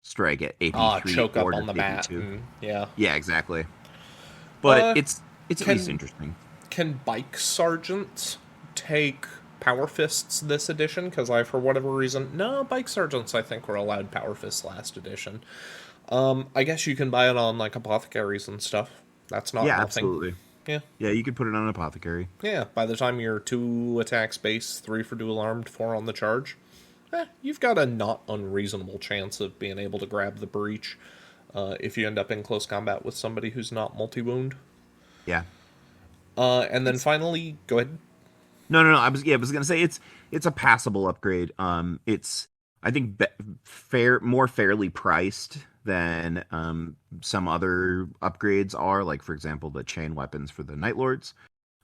strike at AP3 choke or up on the mat. Yeah, exactly. But it's at least interesting. Can bike sergeants take Power Fists this edition? Because for whatever reason, no, bike sergeants I think were allowed Power Fists last edition. I guess you can buy it on like apothecaries and stuff. That's not nothing. Absolutely. Yeah, you could put it on an apothecary. Yeah, by the time you're 2 attacks base, 3 for dual armed, 4 on the charge, you've got a not unreasonable chance of being able to grab the breach if you end up in close combat with somebody who's not multi-wound. Yeah. And then finally, go ahead. No. I was gonna say it's a passable upgrade. It's, I think, more fairly priced than some other upgrades are. Like, for example, the chain weapons for the Night Lords.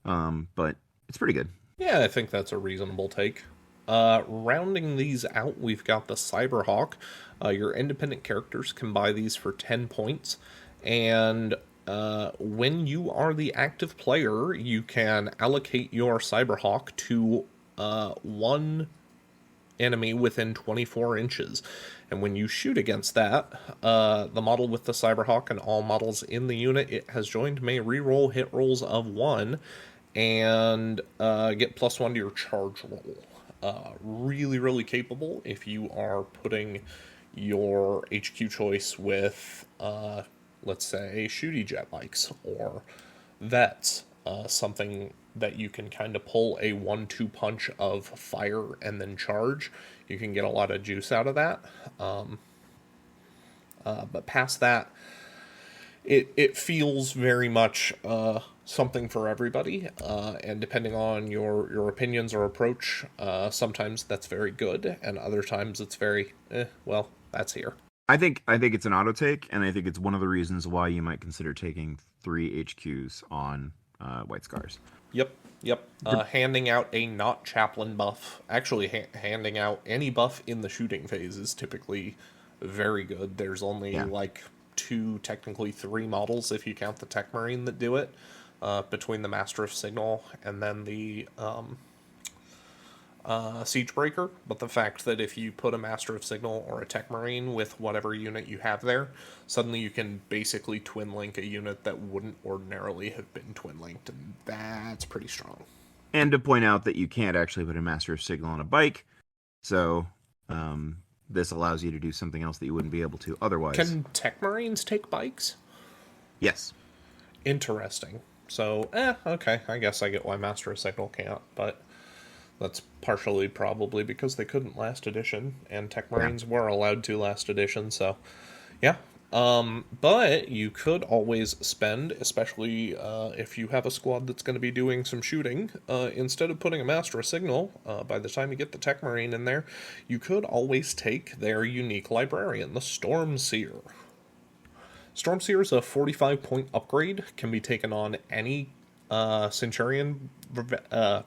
But it's pretty good. Yeah, I think that's a reasonable take. Rounding these out, we've got the Cyberhawk. Your independent characters can buy these for 10 points, and when you are the active player, you can allocate your Cyberhawk to one enemy within 24 inches. And when you shoot against that, the model with the Cyberhawk and all models in the unit it has joined may reroll hit rolls of 1 and get +1 to your charge roll. Really, really capable if you are putting your HQ choice with let's say shooty jet bikes or vets, something that you can kind of pull a 1-2 punch of fire and then charge. You can get a lot of juice out of that. But past that, it feels very much something for everybody, and depending on your opinions or approach, sometimes that's very good, and other times it's very, well, that's here. I think it's an auto take, and I think it's one of the reasons why you might consider taking 3 HQs on White Scars. Yep. Handing out a not chaplain buff, actually handing out any buff in the shooting phase is typically very good. There's only like 2, technically 3 models if you count the Tech Marine that do it, between the Master of Signal and then the Siegebreaker. But the fact that if you put a Master of Signal or a Tech Marine with whatever unit you have there, suddenly you can basically twin link a unit that wouldn't ordinarily have been twin linked, and that's pretty strong. And to point out that you can't actually put a Master of Signal on a bike, so this allows you to do something else that you wouldn't be able to otherwise. Can Tech Marines take bikes? Yes. Interesting. So, okay, I guess I get why Master of Signal can't, but that's partially probably because they couldn't last edition, and Tech Marines were allowed to last edition, so, yeah. But you could always spend, especially if you have a squad that's going to be doing some shooting, instead of putting a Master of Signal, by the time you get the Tech Marine in there, you could always take their unique librarian, the Stormseer. Stormseer is a 45-point upgrade, can be taken on any Centurion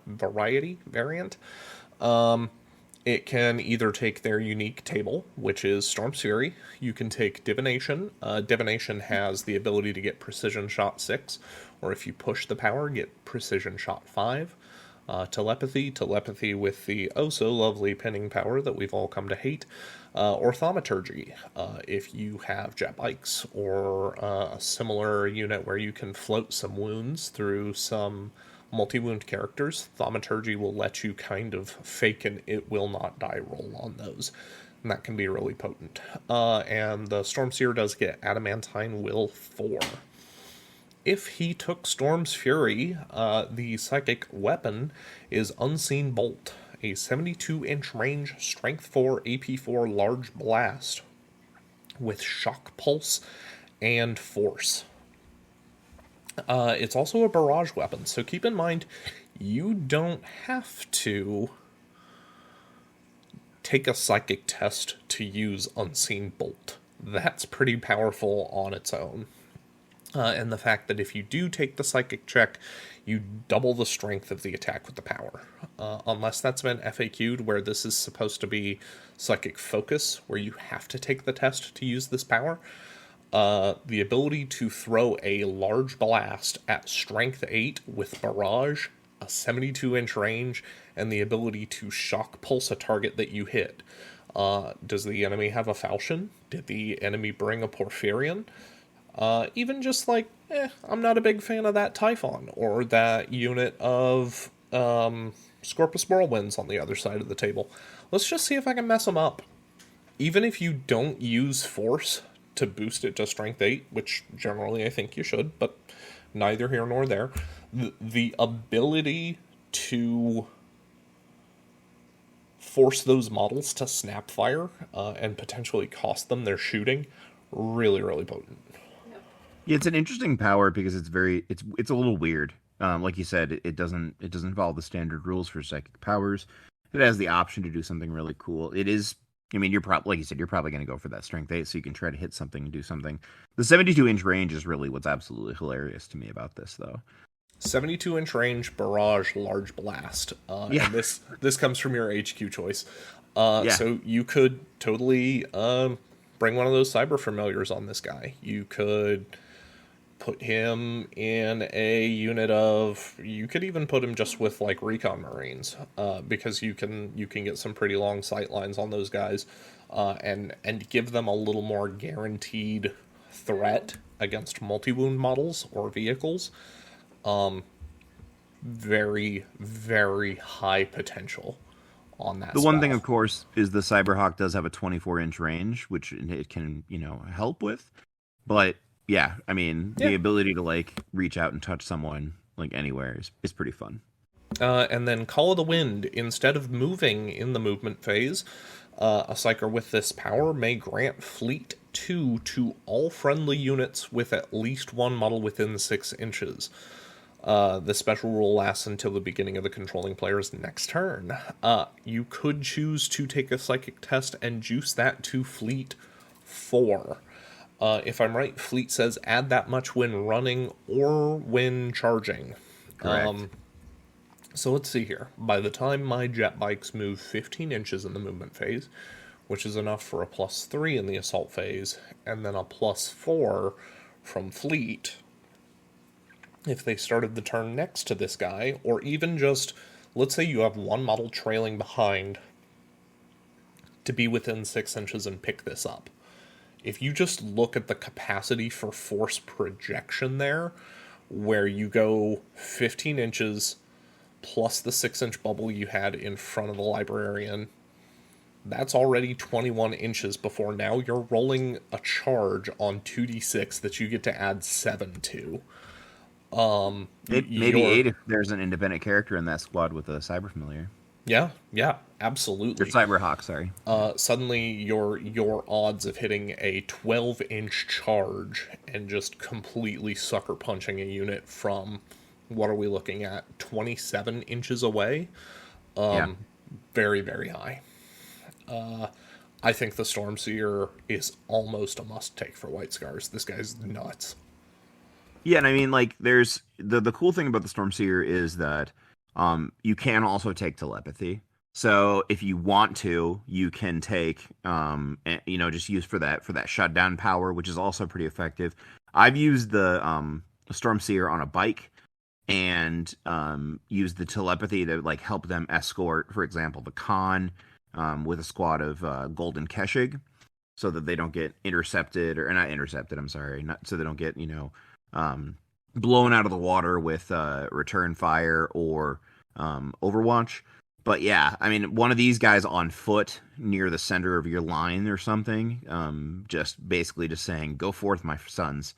variant. It can either take their unique table, which is Storm's Fury. You can take Divination. Divination has the ability to get Precision Shot 6, or if you push the power, get Precision Shot 5. Telepathy with the oh-so-lovely pinning power that we've all come to hate. Or Thaumaturgy, if you have jet bikes, or a similar unit where you can float some wounds through some multi-wound characters. Thaumaturgy will let you kind of fake an it will not die roll on those, and that can be really potent. And the Stormseer does get Adamantine Will 4. If he took Storm's Fury, the psychic weapon is Unseen Bolt, a 72-inch range, Strength 4, AP 4 large blast with Shock Pulse and Force. It's also a barrage weapon, so keep in mind, you don't have to take a psychic test to use Unseen Bolt. That's pretty powerful on its own. And the fact that if you do take the psychic check, you double the strength of the attack with the power. Unless that's been FAQ'd, where this is supposed to be psychic focus, where you have to take the test to use this power. The ability to throw a large blast at strength 8 with barrage, a 72-inch range, and the ability to shock pulse a target that you hit. Does the enemy have a falchion? Did the enemy bring a Porphyrion? Even just like, I'm not a big fan of that Typhon, or that unit of Scorpus Whirlwinds on the other side of the table. Let's just see if I can mess them up. Even if you don't use Force to boost it to Strength 8, which generally I think you should, but neither here nor there, the ability to force those models to snap fire and potentially cost them their shooting, really, really potent. Yeah, it's an interesting power because it's a little weird. Like you said, it doesn't follow the standard rules for psychic powers. It has the option to do something really cool. It is, I mean, like you said, you're probably going to go for that strength 8, so you can try to hit something and do something. The 72-inch range is really what's absolutely hilarious to me about this, though. 72-inch range, barrage, large blast. Yeah. And this comes from your HQ choice. So you could totally bring one of those cyber familiars on this guy. You could put him in a unit of, you could even put him just with like recon marines, because you can get some pretty long sight lines on those guys, and give them a little more guaranteed threat against multi-wound models or vehicles. Very, very high potential on that. The one thing, of course, is the Cyberhawk does have a 24-inch range, which it can, help with. But yeah, I mean, the ability to like reach out and touch someone like anywhere is pretty fun. And then Call of the Wind, instead of moving in the movement phase, a Psyker with this power may grant Fleet 2 to all friendly units with at least one model within 6 inches. This special rule lasts until the beginning of the controlling player's next turn. You could choose to take a psychic test and juice that to Fleet 4. If I'm right, Fleet says add that much when running or when charging. Correct. So let's see here. By the time my jet bikes move 15 inches in the movement phase, which is enough for a +3 in the assault phase, and then a +4 from Fleet, if they started the turn next to this guy, or even just, let's say you have one model trailing behind to be within 6 inches and pick this up. If you just look at the capacity for force projection there, where you go 15 inches plus the 6-inch bubble you had in front of the librarian, that's already 21 inches before now you're rolling a charge on 2d6 that you get to add 7 to. Maybe 8 if there's an independent character in that squad with a cyber familiar. Yeah, absolutely. Or Cyberhawk, sorry. Suddenly your odds of hitting a 12-inch charge and just completely sucker punching a unit from, what are we looking at, 27 inches away? Very, very high. I think the Stormseer is almost a must-take for White Scars. This guy's nuts. Yeah, and I mean, like, there's the cool thing about the Stormseer is that you can also take telepathy. So if you want to, you can take, just use for that shutdown power, which is also pretty effective. I've used the Stormseer on a bike and used the telepathy to like help them escort, for example, the Khan with a squad of Golden Keshig, so that they don't get intercepted or not intercepted. I'm sorry, not so they don't get blown out of the water with return fire or Overwatch. But yeah, I mean, one of these guys on foot near the center of your line or something, just basically just saying, "Go forth, my sons,"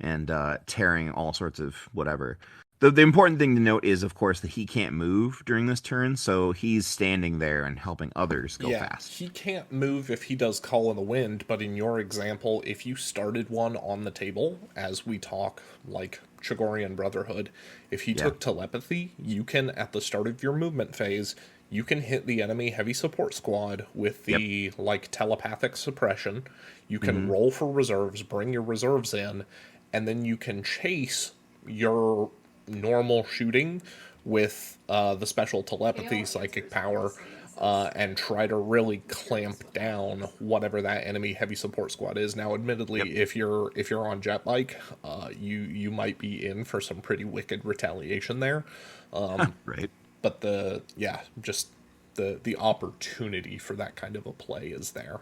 and tearing all sorts of whatever. The important thing to note is, of course, that he can't move during this turn, so he's standing there and helping others go fast. He can't move if he does Call in the Wind, but in your example, if you started one on the table, as we talk, like Chagorian Brotherhood, if he took telepathy, you can, at the start of your movement phase, you can hit the enemy heavy support squad with the, telepathic suppression. You can roll for reserves, bring your reserves in, and then you can chase your normal shooting with the special telepathy psychic power and try to really clamp down whatever that enemy heavy support squad is. Now, admittedly, if you're on jet bike, you might be in for some pretty wicked retaliation there. Right. But the opportunity for that kind of a play is there.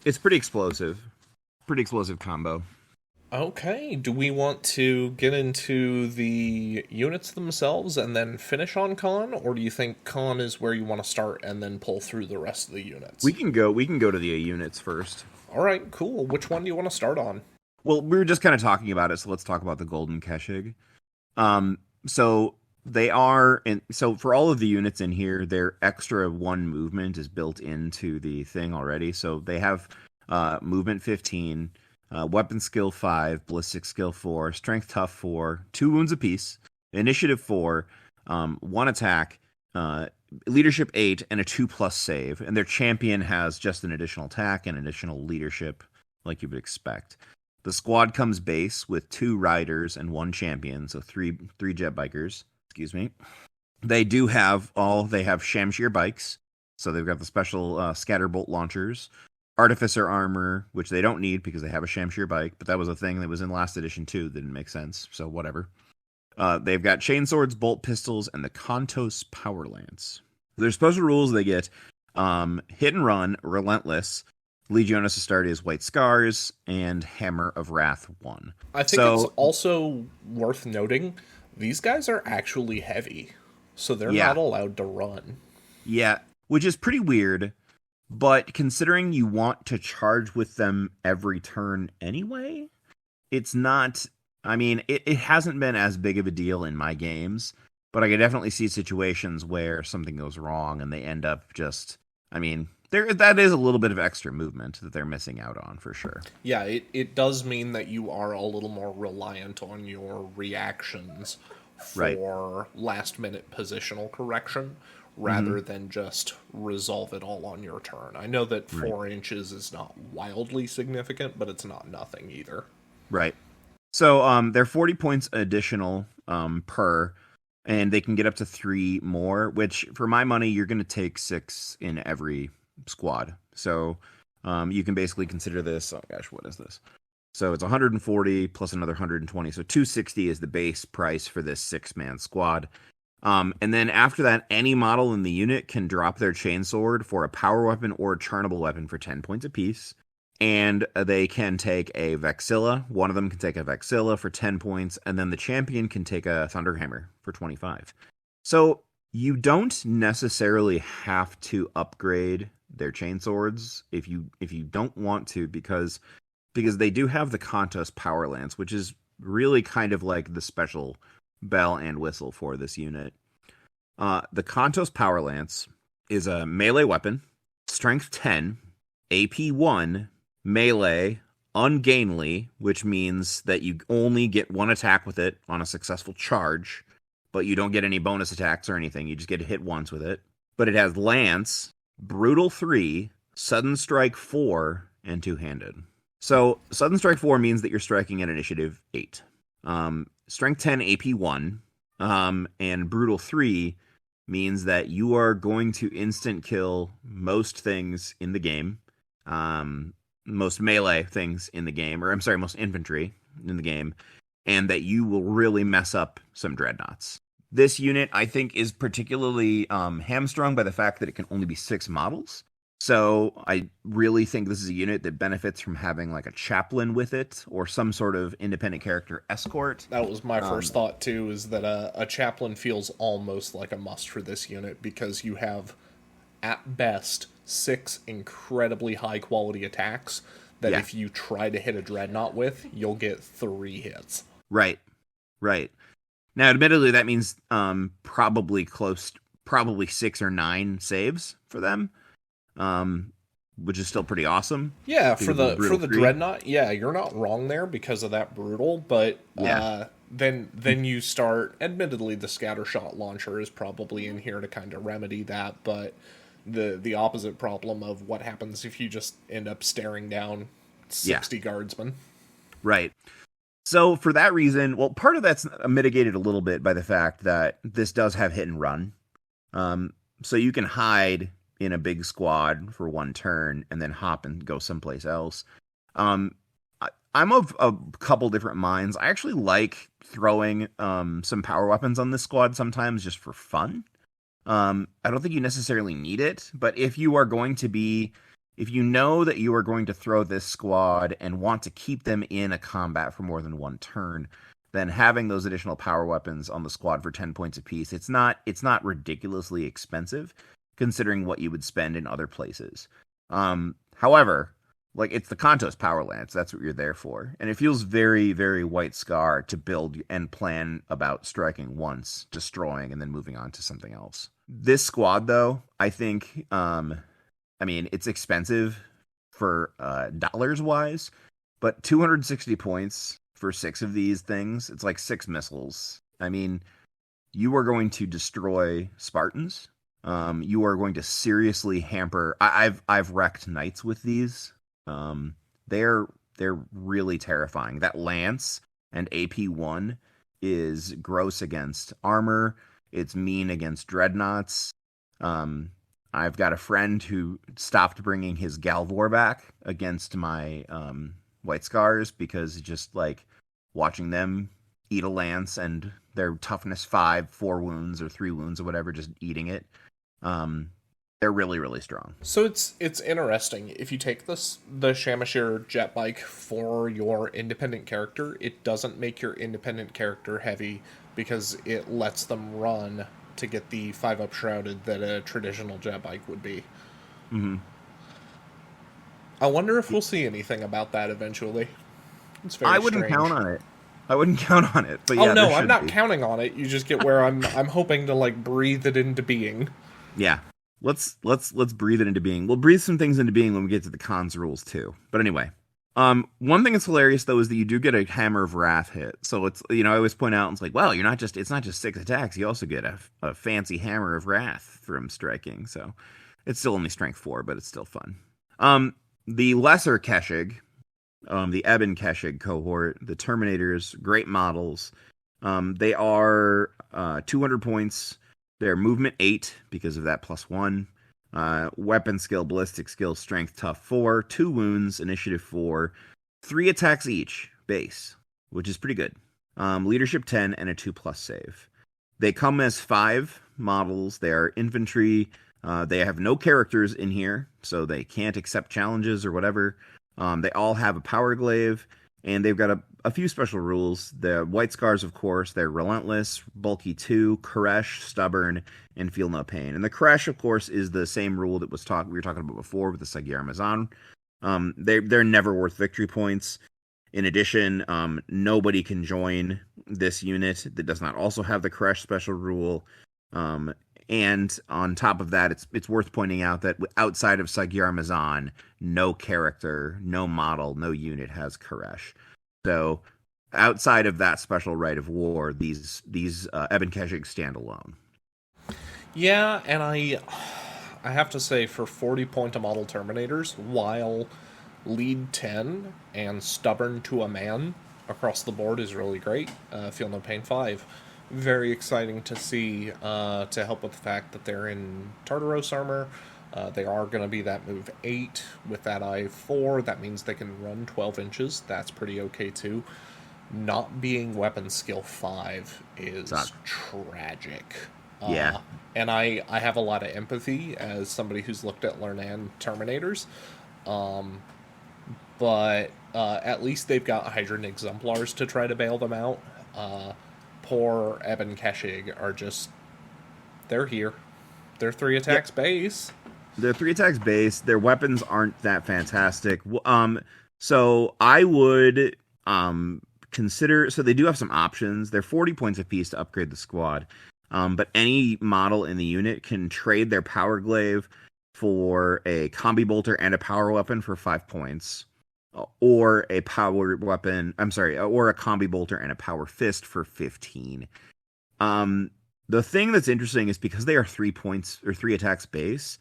It's pretty explosive combo. Okay, do we want to get into the units themselves and then finish on Khan, or do you think Khan is where you want to start and then pull through the rest of the units? We can go to the units first. All right, cool. Which one do you want to start on? Well, we were just kind of talking about it, so let's talk about the Golden Keshig. So they are, and so for all of the units in here, their extra 1 movement is built into the thing already. So they have movement 15. Weapon skill 5, ballistic skill 4, strength tough 4, 2 wounds apiece, initiative 4, 1 attack, leadership 8, and a 2+ save. And their champion has just an additional attack and additional leadership, like you would expect. The squad comes base with 2 riders and 1 champion, so three jet bikers. Excuse me. They have Shamshir bikes, so they've got the special scatterbolt launchers. Artificer armor, which they don't need because they have a Shamshir bike, but that was a thing that was in last edition too. That didn't make sense, so whatever. They've got chainswords, bolt pistols, and the Kantos power lance. Their special rules: they get hit and run, relentless, Legionis Astartes, White Scars, and Hammer of Wrath 1. I think it's also worth noting these guys are actually heavy, so they're not allowed to run. Yeah, which is pretty weird. But considering you want to charge with them every turn anyway, it's not... I mean, it hasn't been as big of a deal in my games, but I could definitely see situations where something goes wrong and they end up just... I mean, that is a little bit of extra movement that they're missing out on, for sure. Yeah, it does mean that you are a little more reliant on your reactions for last-minute positional correction, rather than just resolve it all on your turn. I know that 4 inches is not wildly significant, but it's not nothing either. Right. So they're 40 points additional per, and they can get up to 3 more, which, for my money, you're going to take 6 in every squad. So you can basically consider this... Oh, gosh, what is this? So it's 140 plus another 120. So 260 is the base price for this 6-man squad. And then after that, any model in the unit can drop their chainsword for a power weapon or a charnable weapon for 10 points apiece. And they can take a Vexilla. One of them can take a Vexilla for 10 points. And then the champion can take a Thunderhammer for 25. So you don't necessarily have to upgrade their chainswords if you don't want to, because they do have the Kantos Power Lance, which is really kind of like the special bell and whistle for this unit. The Kantos Power Lance is a melee weapon, strength 10, AP 1, melee, ungainly, which means that you only get one attack with it on a successful charge, but you don't get any bonus attacks or anything. You just get to hit once with it. But it has Lance, Brutal 3, Sudden Strike 4, and two-handed. So Sudden Strike 4 means that you're striking at initiative 8. Strength 10, AP 1, and Brutal 3 means that you are going to instant kill most things in the game, most melee things in the game, or I'm sorry, most infantry in the game, and that you will really mess up some dreadnoughts. This unit, I think, is particularly hamstrung by the fact that it can only be 6 models. So I really think this is a unit that benefits from having like a chaplain with it or some sort of independent character escort. That was my first thought too, is that a chaplain feels almost like a must for this unit because you have, at best, 6 incredibly high quality attacks that if you try to hit a dreadnought with, you'll get 3 hits. Right. Now, admittedly, that means probably 6 or 9 saves for them. Which is still pretty awesome. Yeah, for the dreadnought, yeah, you're not wrong there because of that brutal, but then you start, admittedly the scattershot launcher is probably in here to kind of remedy that, but the opposite problem of what happens if you just end up staring down 60 guardsmen. Right. So for that reason, well, part of that's mitigated a little bit by the fact that this does have hit and run. So you can hide in a big squad for one turn and then hop and go someplace else. I'm of a couple different minds. I actually like throwing some power weapons on this squad sometimes just for fun. I don't think you necessarily need it, but if you know that you are going to throw this squad and want to keep them in a combat for more than one turn, then having those additional power weapons on the squad for 10 points apiece, it's not ridiculously expensive, considering what you would spend in other places. However, like, it's the Kantos Power Lance. That's what you're there for. And it feels very, very White Scar to build and plan about striking once, destroying, and then moving on to something else. This squad, though, I think, it's expensive for dollars-wise, but 260 points for 6 of these things, it's like 6 missiles. I mean, you are going to destroy Spartans. You are going to seriously hamper. I've wrecked knights with these. They're really terrifying. That lance and AP1 is gross against armor. It's mean against dreadnoughts. I've got a friend who stopped bringing his Galvor back against my White Scars because just like watching them eat a lance and their toughness 5, 4 wounds or 3 wounds or whatever, just eating it. They're really, really strong. So it's interesting. If you take the Shamashir jet bike for your independent character, it doesn't make your independent character heavy because it lets them run to get the 5-up shrouded that a traditional jet bike would be. Mm-hmm. I wonder if we'll see anything about that eventually. It's very I wouldn't strange. count on it. But oh no, I'm not counting on it. You just get where I'm hoping to like breathe it into being. Yeah. Let's breathe it into being. We'll breathe some things into being when we get to the cons rules too. But anyway, one thing that's hilarious though is that you do get a Hammer of Wrath hit. So it's, I always point out, it's like, well, it's not just 6 attacks. You also get a fancy Hammer of Wrath from striking. So it's still only strength 4, but it's still fun. The lesser Keshig, the Eben Keshig cohort, the Terminators, great models. They are 200 points. They're movement 8 because of that +1. Weapon skill, ballistic skill, strength, tough 4. 2 wounds, initiative 4. 3 attacks each, base, which is pretty good. Leadership 10 and a 2+ save. They come as 5 models. They are infantry. They have no characters in here, so they can't accept challenges or whatever. They all have a power glaive, and they've got a few special rules. The White Scars, of course, they're Relentless, Bulky 2, Koresh, Stubborn, and Feel No Pain. And the Koresh, of course, is the same rule that we were talking about before with the Sagir Amazon. They're never worth victory points. In addition, nobody can join this unit that does not also have the Koresh special rule. And on top of that, it's worth pointing out that outside of Sagyar Mazan, no character, no model, no unit has Koresh. So outside of that special right of war, these Eben Keshig stand alone. Yeah, and I have to say, for 40-point model Terminators, while lead 10 and stubborn to a man across the board is really great, Feel No Pain 5. Very exciting to see, to help with the fact that they're in Tartaros armor. They are going to be that move 8 with that I4. That means they can run 12 inches. That's pretty okay too. Not being weapon skill 5 is tragic. Yeah. And I have a lot of empathy as somebody who's looked at Lernan Terminators. But at least they've got Hydran Exemplars to try to bail them out. Poor Eben Keshig are just... They're here. They're 3 attacks base. They're 3 attacks base. Their weapons aren't that fantastic. So I would consider... So they do have some options. They're 40 points apiece to upgrade the squad. But any model in the unit can trade their Power Glaive for a Combi Bolter and a Power Weapon for 5 points. Or a Power Weapon... or a Combi Bolter and a Power Fist for 15. The thing that's interesting is because they are 3 points or 3 attacks base,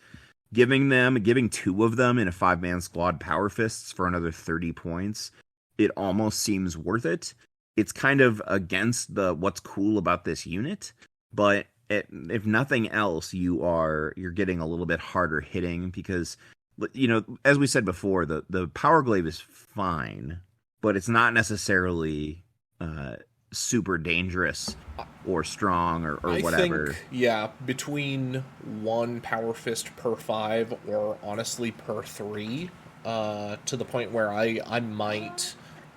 giving 2 of them in a 5-man squad Power Fists for another 30 points, it almost seems worth it. It's kind of against what's cool about this unit, but if nothing else, you're getting a little bit harder hitting because, as we said before, the Power Glaive is fine, but it's not necessarily super dangerous or strong or whatever. I think, between 1 Power Fist per 5 or honestly per 3, to the point where I might,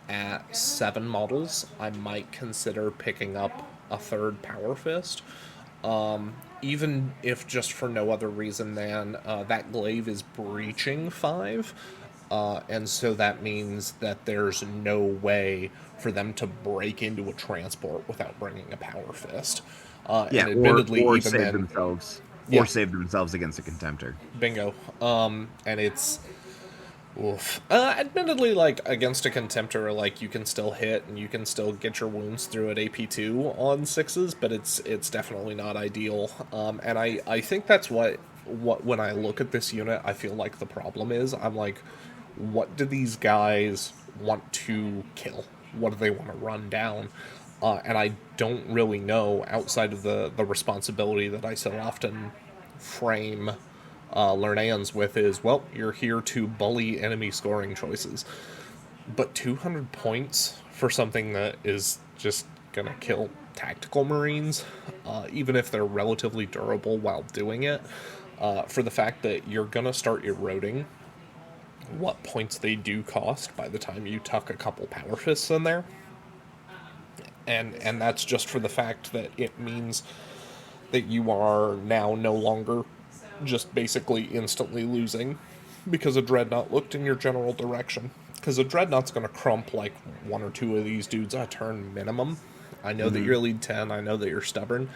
at 7 models, I might consider picking up a 3rd Power Fist. Even if just for no other reason than that glaive is breaching 5, and so that means that there's no way for them to break into a transport without bringing a Power Fist. And admittedly, or even save then, themselves, yeah. or save themselves against a Contemptor. Bingo. And it's... Oof. Admittedly, against a Contemptor, you can still hit and you can still get your wounds through at AP2 on 6s, but it's definitely not ideal. And I think that's what when I look at this unit, I feel like the problem is. I'm like, what do these guys want to kill? What do they want to run down? And I don't really know, outside of the responsibility that I so often frame Lernans with is, well, you're here to bully enemy scoring choices. But 200 points for something that is just gonna kill tactical Marines, even if they're relatively durable while doing it, for the fact that you're gonna start eroding what points they do cost by the time you tuck a couple Power Fists in there. And that's just for the fact that it means that you are now no longer just basically instantly losing because a Dreadnought looked in your general direction. Because a Dreadnought's going to crump 1 or 2 of these dudes a turn minimum. I know that you're lead 10, I know that you're stubborn,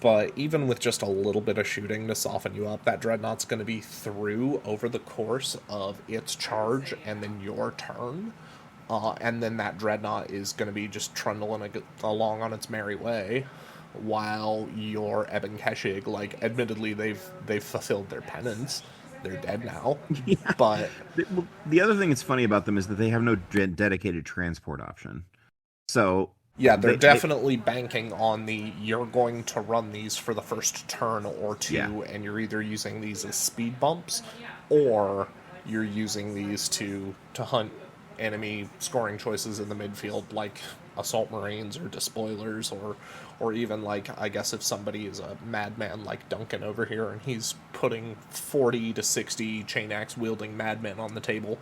but even with just a little bit of shooting to soften you up, that Dreadnought's going to be through over the course of its charge and then your turn. And then that Dreadnought is going to be just trundling along on its merry way, while your Eben Keshig, admittedly, they've fulfilled their penance. They're dead now. Yeah. But the other thing that's funny about them is that they have no dedicated transport option. So yeah, they're definitely banking on you're going to run these for the first turn or 2, and you're either using these as speed bumps, or you're using these to hunt enemy scoring choices in the midfield, like Assault Marines or Despoilers, or even I guess if somebody is a madman like Duncan over here and he's putting 40 to 60 chain axe wielding madmen on the table.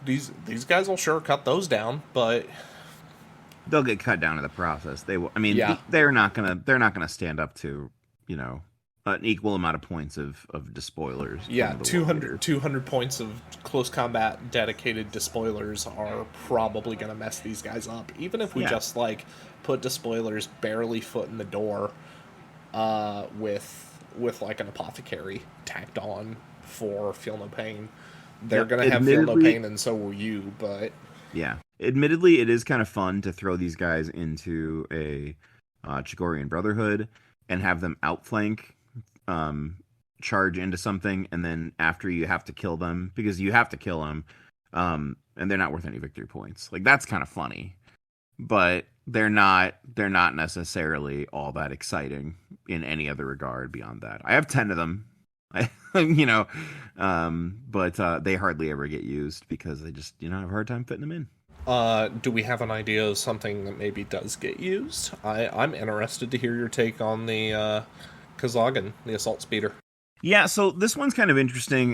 These guys will sure cut those down, but they'll get cut down in the process. They will. I mean, they're not gonna stand up to an equal amount of points of despoilers. Yeah, 200 points of close combat dedicated despoilers are probably going to mess these guys up. Even if we just like put despoilers barely foot in the door, with like an apothecary tacked on for feel no pain, they're going to have feel no pain, and so will you. But yeah, admittedly, it is kind of fun to throw these guys into a Chagorian Brotherhood and have them outflank. Charge into something, and then after you have to kill them because you have to kill them, and they're not worth any victory points. Like, that's kind of funny, but they're not necessarily all that exciting in any other regard beyond that. I have 10 of them, but they hardly ever get used because they just have a hard time fitting them in. Do we have an idea of something that maybe does get used? I'm interested to hear your take on the Kazagan, the assault speeder. Yeah, so this one's kind of interesting.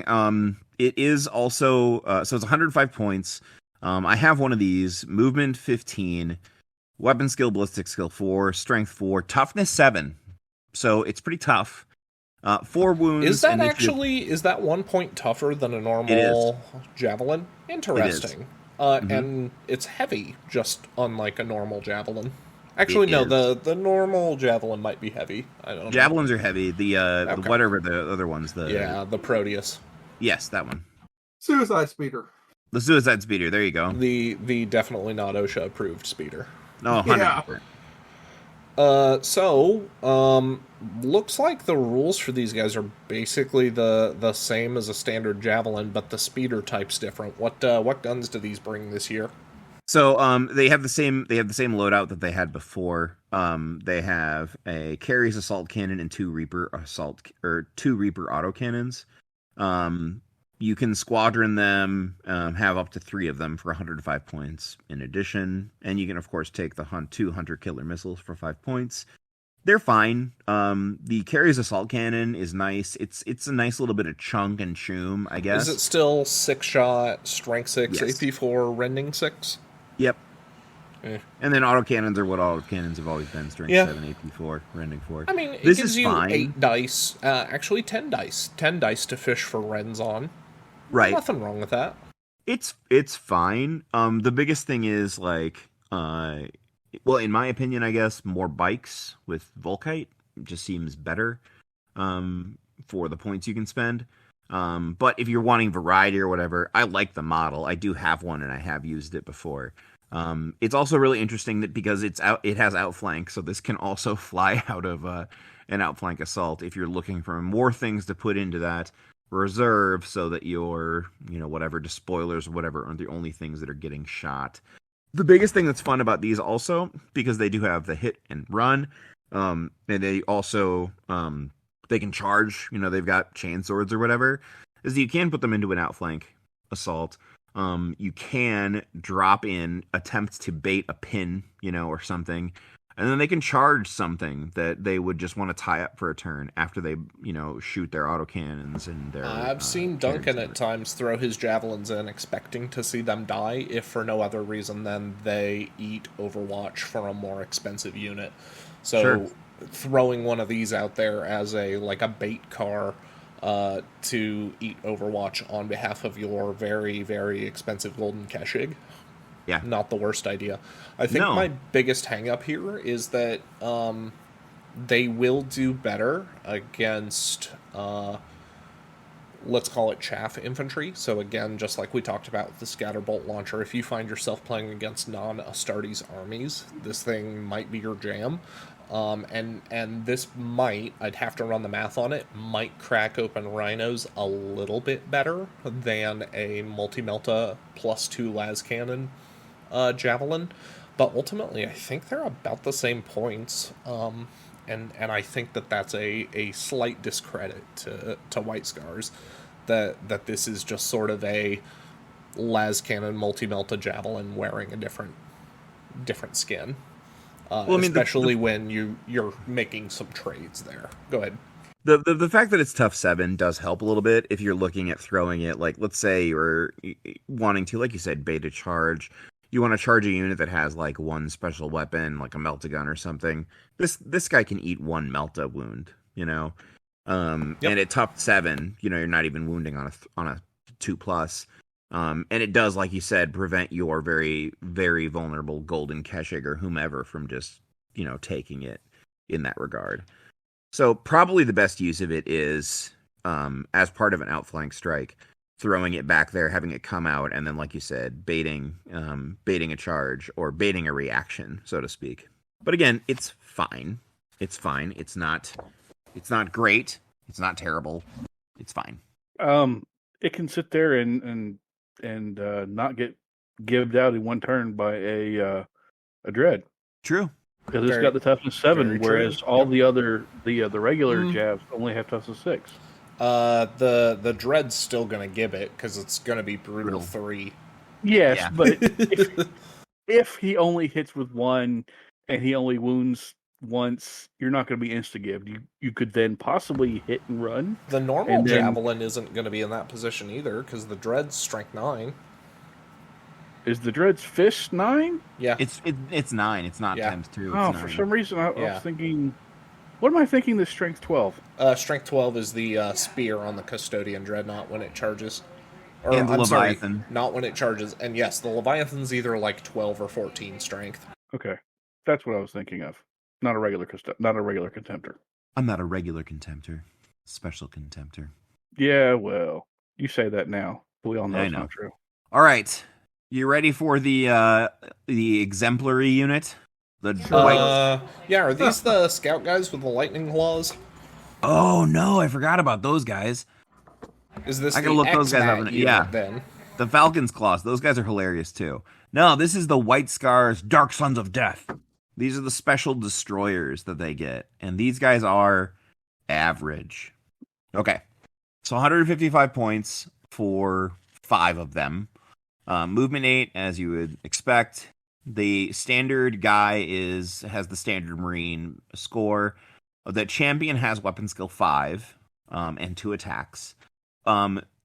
It is also so it's 105 points. I have one of these: movement 15, weapon skill, ballistic skill 4, strength 4, toughness 7. So it's pretty tough. 4 wounds. Is that 1 point tougher than a normal javelin? Interesting. And it's heavy, just unlike a normal javelin. Actually, no, the normal javelin might be heavy. I don't know. Javelins are heavy. The whatever the other ones. The Proteus. Yes, that one. Suicide speeder. The suicide speeder. There you go. The definitely not OSHA approved speeder. Oh, 100%. Looks like the rules for these guys are basically the same as a standard javelin, but the speeder type's different. What guns do these bring this year? So they have the same loadout that they had before. They have a Carries assault cannon and 2 Reaper autocannons. You can squadron them, have up to 3 of them for 105 points in addition, and you can of course take the 2 Hunter Killer missiles for 5 points. They're fine. The Carries assault cannon is nice. It's a nice little bit of chunk and choom, I guess. Is it still 6-shot, strength 6, yes. AP4, rending 6? Yep. And then autocannons are what autocannons have always been: strength 7, AP4, rending 4. I mean, it this gives is you fine. 8 dice, actually 10 dice. 10 dice to fish for rends on. Right. Nothing wrong with that. It's fine. The biggest thing is, like, well, in my opinion, I guess, more bikes with Volkite just seems better for the points you can spend. But if you're wanting variety or whatever, I like the model. I do have one, and I have used it before. It's also really interesting that because it has outflank, so this can also fly out of an outflank assault if you're looking for more things to put into that reserve, so that your whatever despoilers or whatever aren't the only things that are getting shot. The biggest thing that's fun about these also, because they do have the hit and run, and they also they can charge, they've got chain swords or whatever, is that you can put them into an outflank assault. You can drop in, attempt to bait a pin, or something, and then they can charge something that they would just want to tie up for a turn after they, shoot their autocannons and their... I've seen Duncan at times throw his javelins in expecting to see them die, if for no other reason than they eat Overwatch for a more expensive unit. So Sure. Throwing one of these out there as a bait car to eat Overwatch on behalf of your very, very expensive golden Keshig. Yeah. Not the worst idea. I think my biggest hang-up here is that they will do better against, let's call it chaff infantry. So again, just like we talked about with the Scatterbolt launcher, if you find yourself playing against non-Astartes armies, this thing might be your jam. And this might, I'd have to run the math on it, might crack open rhinos a little bit better than a multi-melta +2 las cannon javelin, but ultimately I think they're about the same points, and I think that's a slight discredit to White Scars, that this is just sort of a las cannon multi-melta javelin wearing a different skin. Especially when you're making some trades there. Go ahead. The fact that it's tough 7 does help a little bit if you're looking at throwing it. Like, let's say you're wanting to, like you said, bait a charge. You want to charge a unit that has like one special weapon, like a melta gun or something. This guy can eat one melta wound, And at tough 7, you're not even wounding on a 2+. And it does, like you said, prevent your very, very vulnerable Golden Keshig or whomever from just, taking it in that regard. So probably the best use of it is as part of an outflank strike, throwing it back there, having it come out, and then, like you said, baiting a charge or baiting a reaction, so to speak. But again, it's fine. It's fine. It's not great. It's not terrible. It's fine. It can sit there and not get gibbed out in one turn by a dread. True. Because it's got the toughness 7, whereas all the other the regular jabs only have toughness 6. The dread's still gonna give it because it's gonna be brutal 3. Yes, but if he only hits with 1 and he only wounds once, you're not going to be insta-gibbed. You could then possibly hit and run. The normal javelin isn't going to be in that position either because the dread's strength 9. Is the dread's fist 9? Yeah, it's 9. It's not times 2. Oh, for some reason I was thinking. What am I thinking? This strength 12. Strength 12 is the spear on the custodian dreadnought when it charges. Or, and the Leviathan. Sorry, not when it charges. And yes, the Leviathan's either like 12 or 14 strength. Okay, that's what I was thinking of. Not a regular contemptor. I'm not a regular contemptor. Special contemptor. Yeah, well, you say that now. We all know it's not true. All right, you ready for the exemplary unit? Yeah, are these the scout guys with the lightning claws? Oh no, I forgot about those guys. Is this I gotta look those guys up? Yeah, then the Falcon's Claws. Those guys are hilarious too. No, this is the White Scars, Dark Sons of Death. These are the special destroyers that they get, and these guys are average. Okay, so 155 points for 5 of them. Movement 8, as you would expect. The standard guy has the standard Marine score. The champion has weapon skill 5 and 2 attacks.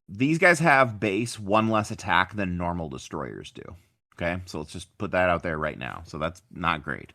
These guys have base 1 less attack than normal destroyers do. Okay, so let's just put that out there right now. So that's not great.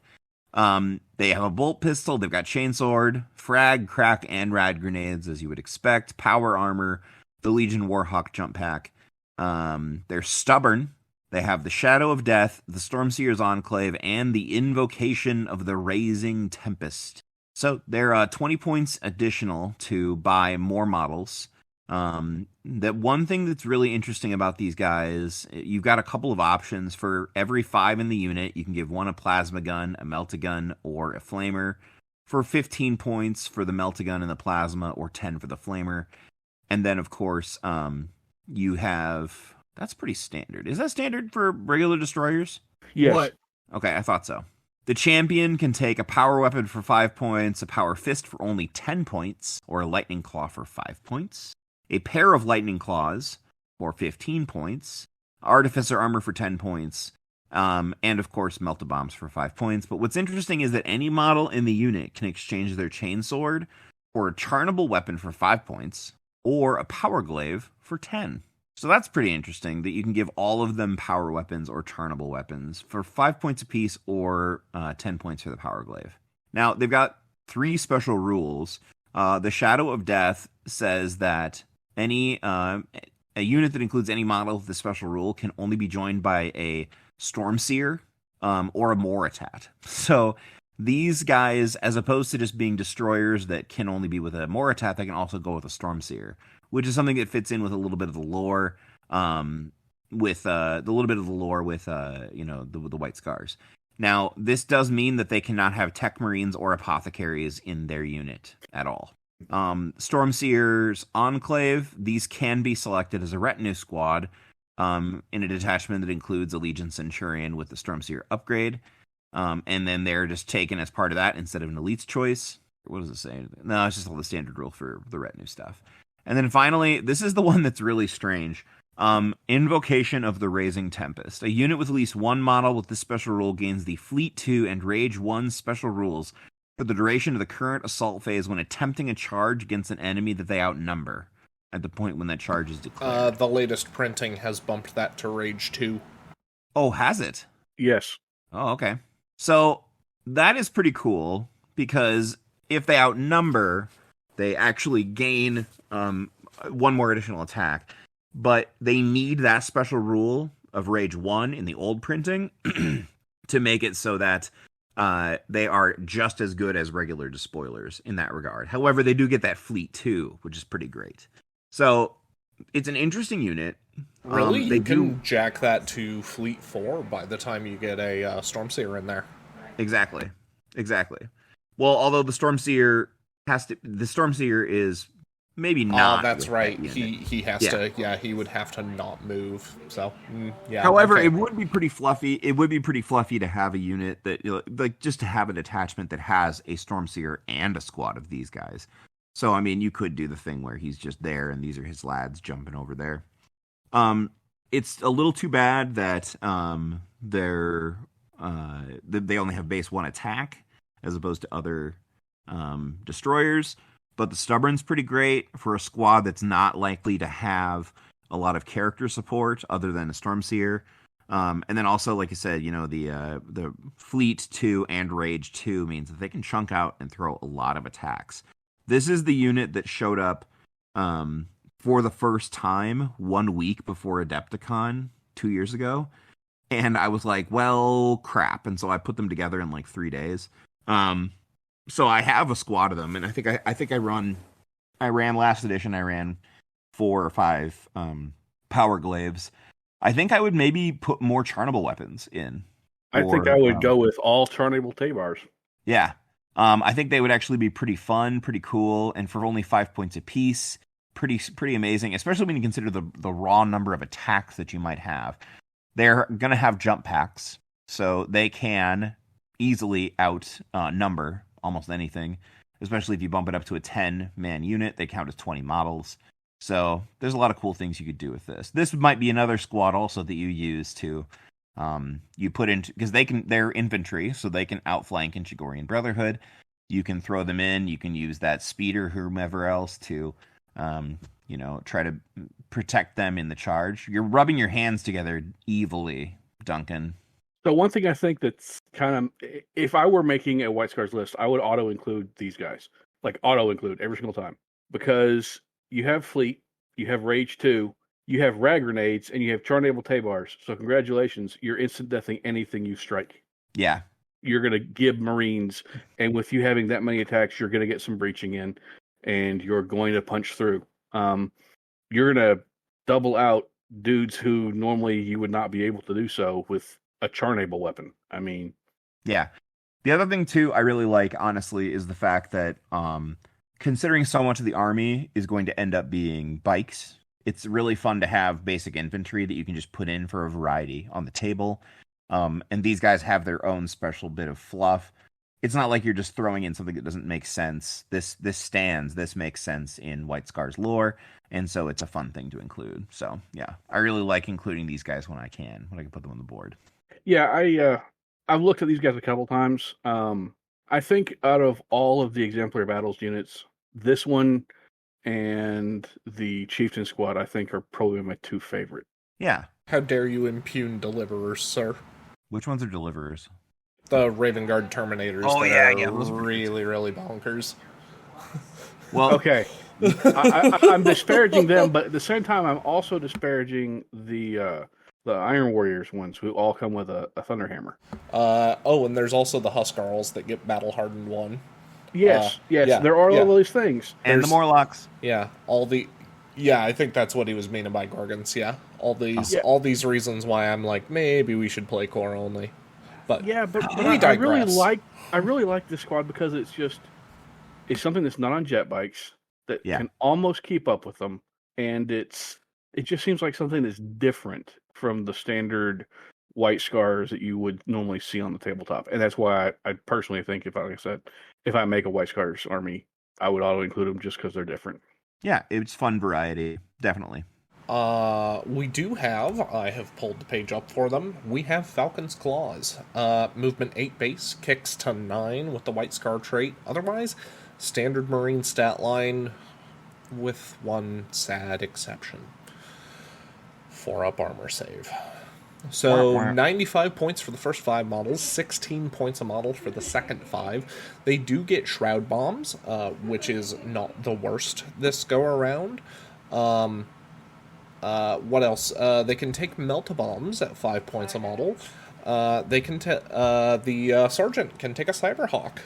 They have a bolt pistol. They've got chainsword, frag, crack, and rad grenades, as you would expect. Power armor, the Legion Warhawk jump pack. They're stubborn. They have the Shadow of Death, the Stormseer's Enclave, and the Invocation of the Raising Tempest. So they're 20 points additional to buy more models. That one thing that's really interesting about these guys, you've got a couple of options. For every 5 in the unit, you can give 1 a plasma gun, a melt-a-gun, or a flamer. For 15 points for the melt-a-gun and the plasma, or 10 for the flamer. And then, of course, you have... That's pretty standard. Is that standard for regular destroyers? Yes. What? Okay, I thought so. The champion can take a power weapon for 5 points, a power fist for only 10 points, or a lightning claw for 5 points. A pair of lightning claws for 15 points, artificer armor for 10 points, and of course melt-a-bombs for 5 points. But what's interesting is that any model in the unit can exchange their chainsword for a charnable weapon for 5 points, or a power glaive for 10. So that's pretty interesting, that you can give all of them power weapons or charnable weapons for 5 points apiece, or 10 points for the power glaive. Now, they've got 3 special rules. The Shadow of Death says that a unit that includes any model with the special rule can only be joined by a Stormseer or a Moritat. So these guys, as opposed to just being destroyers that can only be with a Moritat, they can also go with a Stormseer, which is something that fits in with a little bit of the lore, with the White Scars. Now, this does mean that they cannot have Tech Marines or Apothecaries in their unit at all. Stormseer's Enclave, these can be selected as a retinue squad in a detachment that includes a Legion Centurion with the Stormseer upgrade. And then they're just taken as part of that instead of an elite's choice. What does it say? No, it's just all the standard rule for the retinue stuff. And then finally, this is the one that's really strange. Invocation of the Raising Tempest. A unit with at least 1 model with this special rule gains the Fleet 2 and Rage 1 special rules for the duration of the current assault phase when attempting a charge against an enemy that they outnumber at the point when that charge is declared. The latest printing has bumped that to Rage 2. Oh, has it? Yes. Oh, okay. So that is pretty cool, because if they outnumber, They actually gain one more additional attack, but they need that special rule of Rage 1 in the old printing to make it so that they are just as good as regular despoilers in that regard. However, they do get that fleet too, which is pretty great. So it's an interesting unit. Really? You can jack that to Fleet 4 by the time you get a Stormseer in there. Exactly. Well, although the Stormseer is maybe not. That's right. He has to. Yeah, he would have to not move. So yeah. However, it would be pretty fluffy. It would be pretty fluffy to have a unit that, like, just to have an attachment that has a Stormseer and a squad of these guys. So I mean, you could do the thing where he's just there and these are his lads jumping over there. It's a little too bad that they only have base 1 attack as opposed to other destroyers. But the Stubborn's pretty great for a squad that's not likely to have a lot of character support other than a Stormseer. And then also, like you said, the Fleet 2 and Rage 2 means that they can chunk out and throw a lot of attacks. This is the unit that showed up for the first time 1 week before Adepticon 2 years ago. And I was like, well, crap. And so I put them together in like 3 days. So I have a squad of them, and I think I ran last edition. I ran 4 or 5 power glaives. I think I would maybe put more charnable weapons in. I think I would go with all charnable Tabars. Yeah, I think they would actually be pretty fun, pretty cool, and for only 5 points apiece, pretty amazing. Especially when you consider the raw number of attacks that you might have. They're gonna have jump packs, so they can easily outnumber almost anything, especially if you bump it up to a 10-man unit. They count as 20 models. So there's a lot of cool things you could do with this. This might be another squad also that you use to you put into, because they're infantry, so they can outflank in Chigorian Brotherhood. You can throw them in. You can use that speeder, whomever else, to try to protect them in the charge. You're rubbing your hands together evilly, Duncan. So one thing I think that's kind of, if I were making a White Scars list, I would auto-include these guys. Like, auto-include every single time. Because you have Fleet, you have Rage 2, you have Rag Grenades, and you have Charnable Tabars. So congratulations, you're instant deathing anything you strike. Yeah. You're going to give Marines, and with you having that many attacks, you're going to get some breaching in, and you're going to punch through. You're going to double out dudes who normally you would not be able to do so with a charnable weapon. I mean, yeah. The other thing too I really like, honestly, is the fact that considering so much of the army is going to end up being bikes, it's really fun to have basic infantry that you can just put in for a variety on the table. And these guys have their own special bit of fluff. It's not like you're just throwing in something that doesn't make sense. This makes sense in White Scars lore, and so it's a fun thing to include. So yeah, I really like including these guys when I can put them on the board. Yeah, I've looked at these guys a couple times. I think out of all of the Exemplary Battles units, this one and the Chieftain Squad, I think, are probably my 2 favorite. Yeah. How dare you impugn Deliverers, sir? Which ones are Deliverers? The Raven Guard Terminators. Oh, that yeah, are really, really bonkers. Well, okay. I'm disparaging them, but at the same time, I'm also disparaging the Iron Warriors ones, who all come with a Thunderhammer. And there's also the Huskarls that get Battle Hardened 1. Yes, there are all these things. And the Morlocks. Yeah, I think that's what he was meaning by Gorgons, yeah. All these reasons why I'm like, maybe we should play core only. But yeah, but we digress. I really like this squad because it's something that's not on jet bikes that can almost keep up with them, and it just seems like something that's different from the standard White Scars that you would normally see on the tabletop. And that's why I personally think, if I make a White Scars army, I would auto include them just because they're different. Yeah, it's fun variety, definitely. We do have, I have pulled the page up for them, we have Falcon's Claws. Movement 8 base, kicks to 9 with the White Scar trait. Otherwise, standard Marine stat line with one sad exception. 4-up armor save. So 95 points for the first 5 models, 16 points a model for the second 5. They do get Shroud Bombs, which is not the worst this go around. What else? They can take Melt Bombs at 5 points a model. They can the Sergeant can take a Cyberhawk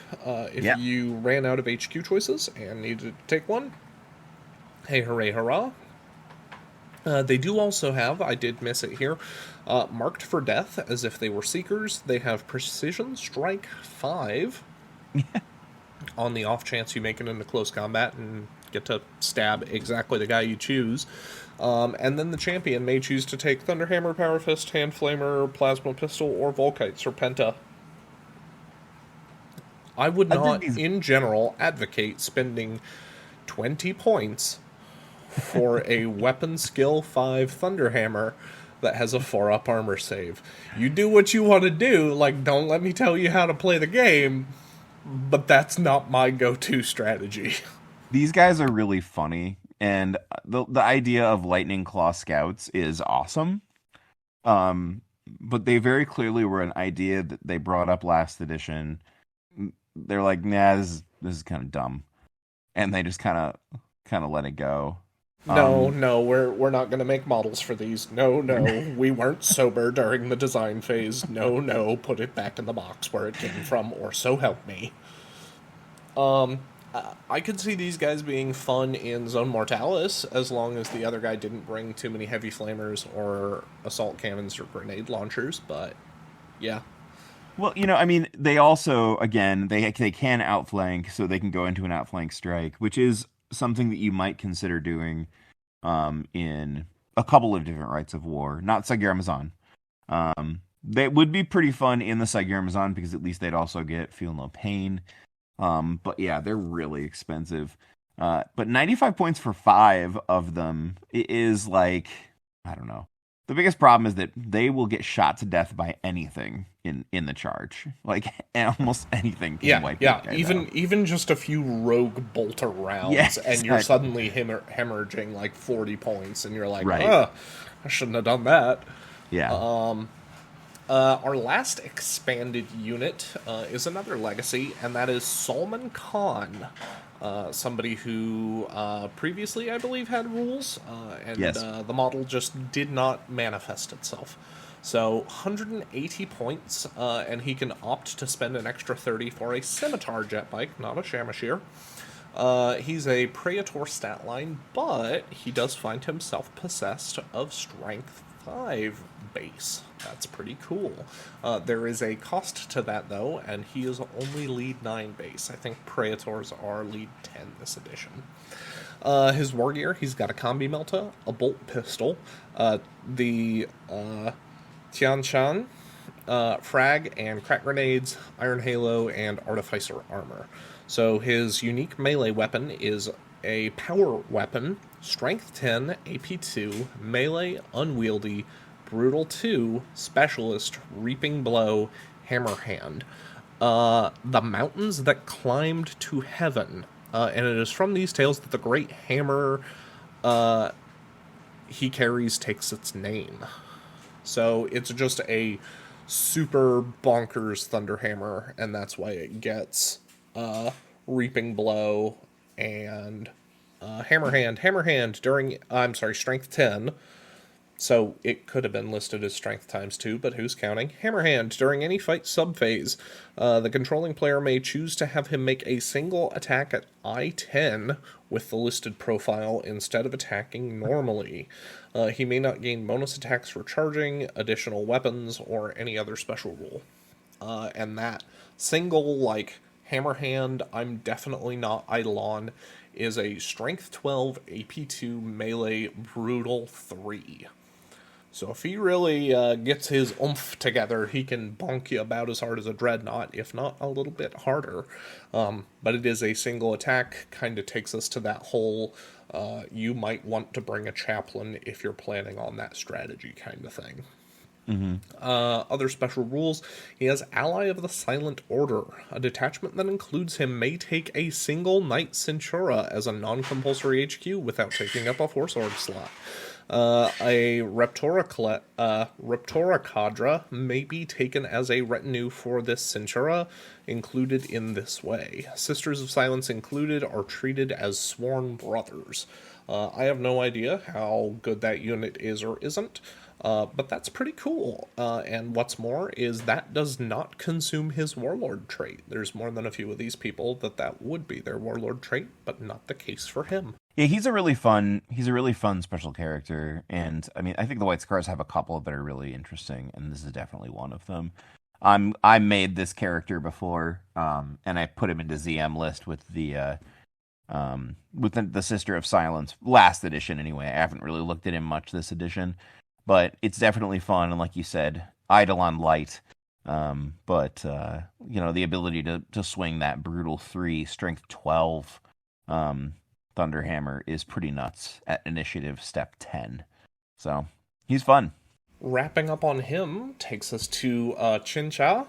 if you ran out of HQ choices and needed to take one. Hey, hooray, hurrah. They do also have, I did miss it here, Marked for Death, as if they were Seekers. They have Precision Strike 5 on the off chance you make it into close combat and get to stab exactly the guy you choose. And then the Champion may choose to take Thunderhammer, Power Fist, Hand Flamer, Plasma Pistol, or Volkite, Serpenta. I would not, in general, advocate spending 20 points for a Weapon Skill 5 Thunderhammer that has a 4-up armor save. You do what you want to do, like, don't let me tell you how to play the game, but that's not my go-to strategy. These guys are really funny, and the idea of Lightning Claw Scouts is awesome. But they very clearly were an idea that they brought up last edition. They're like, nah, this is kind of dumb. And they just kind of let it go. No, we're not going to make models for these. No, we weren't sober during the design phase. No, put it back in the box where it came from, or so help me. I could see these guys being fun in Zone Mortalis, as long as the other guy didn't bring too many heavy flamers or assault cannons or grenade launchers, but yeah. Well, I mean, they also, again, they can outflank, so they can go into an outflank strike, which is something that you might consider doing in a couple of different Rites of War. Not Sagaramazan. They would be pretty fun in the Sagaramazan, because at least they'd also get Feel No Pain. But yeah, they're really expensive. But 95 points for 5 of them is like, I don't know. The biggest problem is that they will get shot to death by anything in the charge. Like, almost anything can wipe that guy even just a few rogue bolter rounds, and you're suddenly hemorrhaging like 40 points, and you're like, I shouldn't have done that. Yeah. Our last expanded unit is another legacy, and that is Salman Khan. Somebody who previously, I believe, had rules, and the model just did not manifest itself. So 180 points, and he can opt to spend an extra 30 for a Scimitar jet bike, not a Shamashir. He's a Praetor stat line, but he does find himself possessed of Strength 5 base. That's pretty cool. There is a cost to that, though, and he is only lead 9 base. I think Praetors are lead 10 this edition. His war gear, he's got a Combi Melta, a bolt pistol, the Tianshan, frag and crack grenades, iron halo, and artificer armor. So his unique melee weapon is a power weapon, strength 10, AP 2, melee, unwieldy, brutal 2, specialist, reaping blow, hammer hand. The mountains that climbed to heaven. And it is from these tales that the great hammer he carries takes its name. So it's just a super bonkers thunderhammer, and that's why it gets reaping blow and hammer hand during, strength 10. So it could have been listed as strength times 2, but who's counting? Hammerhand. During any fight subphase, the controlling player may choose to have him make a single attack at I-10 with the listed profile instead of attacking normally. He may not gain bonus attacks for charging, additional weapons, or any other special rule. And that single, Hammerhand, I'm definitely not Eidolon, is a Strength 12, AP 2, Melee, Brutal 3. So if he really gets his oomph together, he can bonk you about as hard as a Dreadnought, if not a little bit harder. But it is a single attack, kind of takes us to that whole, you might want to bring a chaplain if you're planning on that strategy kind of thing. Mm-hmm. Other special rules, he has Ally of the Silent Order. A detachment that includes him may take a single Knight Centura as a non-compulsory HQ without taking up a 4-sword slot. A Reptora cadre may be taken as a retinue for this Centura, included in this way. Sisters of Silence included are treated as sworn brothers. I have no idea how good that unit is or isn't, but that's pretty cool. And what's more is that does not consume his Warlord trait. There's more than a few of these people that would be their Warlord trait, but not the case for him. Yeah, he's a really fun special character, and I mean, I think the White Scars have a couple that are really interesting, and this is definitely one of them. I made this character before, and I put him into ZM list with the Sister of Silence last edition. Anyway, I haven't really looked at him much this edition, but it's definitely fun, and like you said, Eidolon light. But the ability to swing that brutal 3, strength 12. Thunderhammer is pretty nuts at initiative step 10. So, he's fun. Wrapping up on him takes us to Chincha.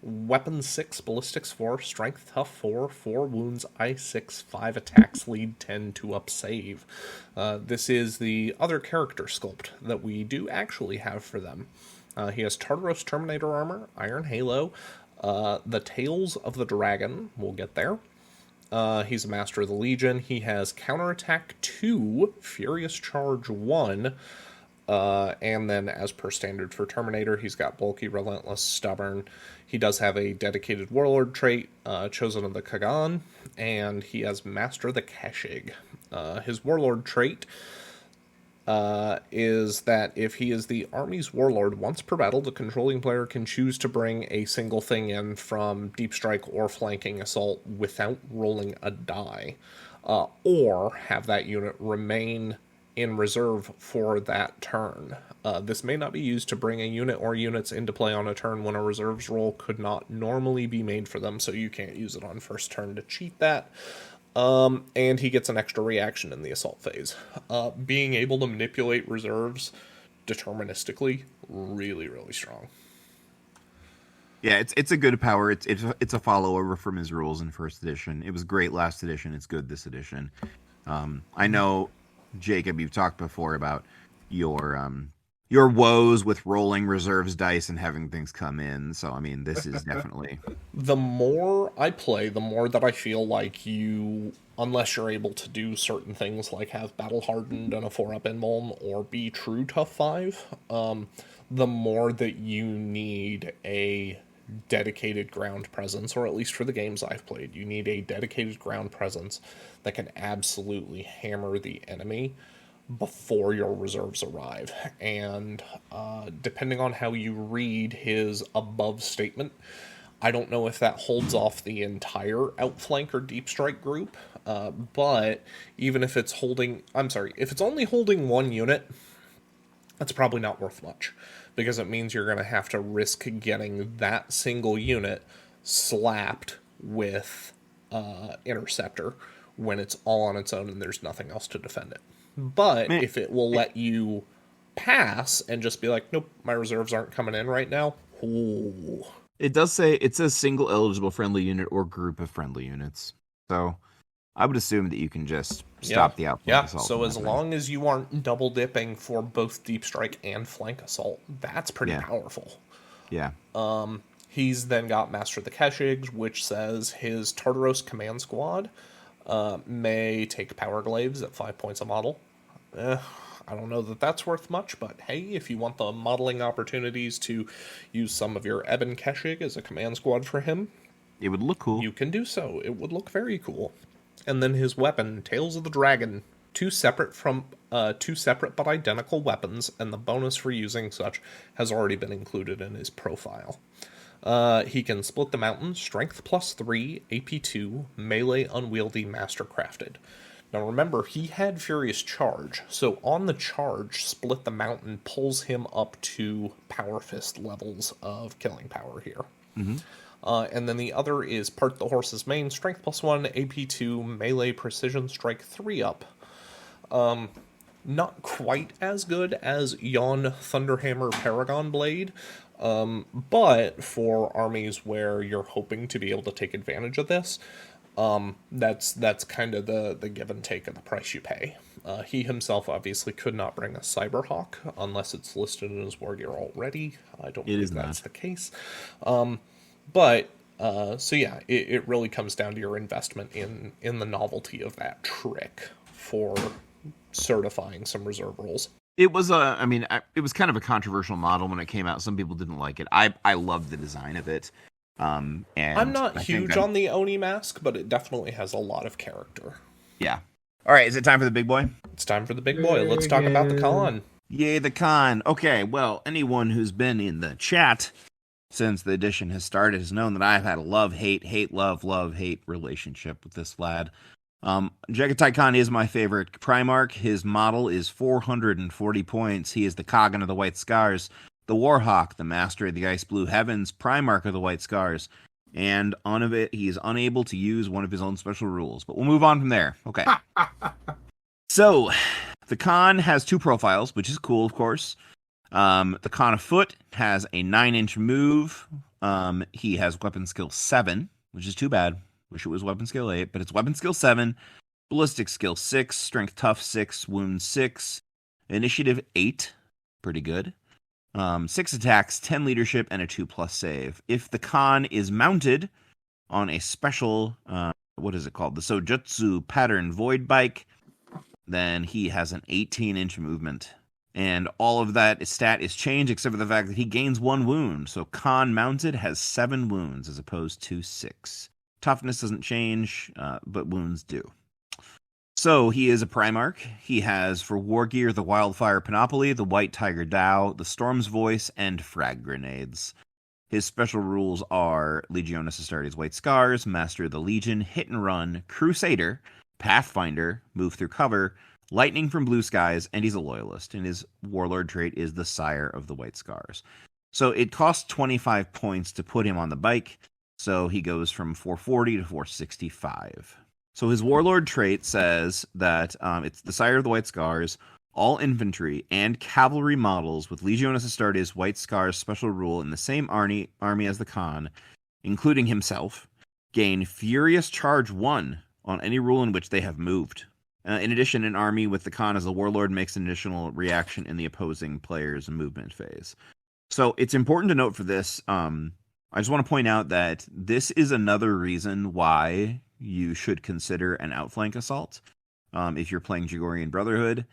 Weapon 6, Ballistics 4, Strength Tough 4, 4 wounds, I6, 5 attacks, lead 10 to up save. This is the other character sculpt that we do actually have for them. He has Tartaros Terminator armor, Iron Halo, the Tails of the Dragon, we'll get there. He's a Master of the Legion. He has Counterattack 2, Furious Charge 1, and then as per standard for Terminator, he's got Bulky, Relentless, Stubborn. He does have a dedicated Warlord trait, Chosen of the Kagan, and he has Master of the Keshig. His Warlord trait is that if he is the army's warlord, once per battle, the controlling player can choose to bring a single thing in from deep strike or flanking assault without rolling a die, or have that unit remain in reserve for that turn. This may not be used to bring a unit or units into play on a turn when a reserves roll could not normally be made for them, so you can't use it on first turn to cheat that. And he gets an extra reaction in the assault phase. Being able to manipulate reserves deterministically, really, really strong. Yeah, it's a good power. It's a follower from his rules in first edition. It was great last edition. It's good this edition. I know, Jacob, you've talked before about your woes with rolling reserves dice and having things come in. So, I mean, this is definitely... The more I play, the more that I feel like you, unless you're able to do certain things like have Battle Hardened and a 4-up Inmuln or be true tough 5, the more that you need a dedicated ground presence, or at least for the games I've played, you need a dedicated ground presence that can absolutely hammer the enemy before your reserves arrive. And depending on how you read his above statement, I don't know if that holds off the entire outflank or deep strike group, but even if it's if it's only holding one unit, that's probably not worth much, because it means you're going to have to risk getting that single unit slapped with Interceptor when it's all on its own and there's nothing else to defend it. But if it will let you pass and just be like, nope, my reserves aren't coming in right now. Ooh. It does say it says single eligible friendly unit or group of friendly units. So I would assume that you can just stop the outflank assault. So as long as you aren't double dipping for both deep strike and flank assault, that's pretty powerful. Yeah. He's then got Master of the Keshigs, which says his Tartaros command squad may take power glaives at 5 points a model. I don't know that that's worth much, but hey, if you want the modeling opportunities to use some of your Eben Keshig as a command squad for him, it would look cool. You can do so. It would look very cool. And then his weapon, Tails of the Dragon, two separate but identical weapons, and the bonus for using such has already been included in his profile. He can split the mountain, strength +3, AP2, melee unwieldy, mastercrafted. Now remember, he had Furious Charge, so on the charge, Split the Mountain pulls him up to Power Fist levels of killing power here. Mm-hmm. And then the other is Part the Horse's Mane, Strength +1, AP2, Melee Precision Strike 3-up. Not quite as good as Yon Thunderhammer Paragon Blade, but for armies where you're hoping to be able to take advantage of this, that's kind of the give and take of the price you pay. He himself obviously could not bring a Cyberhawk unless it's listed in his war gear already. I don't believe that's the case. But so yeah, it really comes down to your investment in the novelty of that trick for certifying some reserve rules. It was it was kind of a controversial model when it came out. Some people didn't like it. I loved the design of it. And I'm not huge on the Oni mask, but it definitely has a lot of character. Yeah. All right, is it time for the big boy? It's time for the big boy. Let's talk about the con. Yay, the con. Okay, well, anyone who's been in the chat since the edition has started has known that I've had a love-hate, love-hate relationship with this lad. Jagatai Khan is my favorite Primarch. His model is 440 points. He is the Kagan of the White Scars, the Warhawk, the Master of the Ice Blue Heavens, Primarch of the White Scars, and he is unable to use one of his own special rules. But we'll move on from there. Okay. So, the Khan has 2 profiles, which is cool, of course. The Khan of Foot has a 9-inch move. He has weapon skill 7, which is too bad. Wish it was weapon skill 8, but it's weapon skill 7, ballistic skill 6, strength tough 6, wound 6, initiative 8, pretty good. 6 attacks, 10 leadership, and a 2+ save. If the Khan is mounted on a special, what is it called? The Sojutsu Pattern Void Bike, then he has an 18-inch movement. And all of that stat is changed except for the fact that he gains 1 wound. So Khan mounted has 7 wounds as opposed to 6. Toughness doesn't change, but wounds do. So he is a Primarch. He has for war gear the Wildfire Panoply, the White Tiger Dao, the Storm's Voice, and Frag Grenades. His special rules are Legionis Astartes White Scars, Master of the Legion, Hit and Run, Crusader, Pathfinder, Move Through Cover, Lightning from Blue Skies, and he's a Loyalist. And his Warlord trait is the Sire of the White Scars. So it costs 25 points to put him on the bike. So he goes from 440 to 465. So his Warlord trait says that it's the Sire of the White Scars, all infantry and cavalry models with Legionis Astartes White Scars special rule in the same army as the Khan, including himself, gain Furious Charge 1 on any rule in which they have moved. In addition, an army with the Khan as the Warlord makes an additional reaction in the opposing player's movement phase. So it's important to note for this, I just want to point out that this is another reason why you should consider an outflank assault if you're playing Jagorian Brotherhood,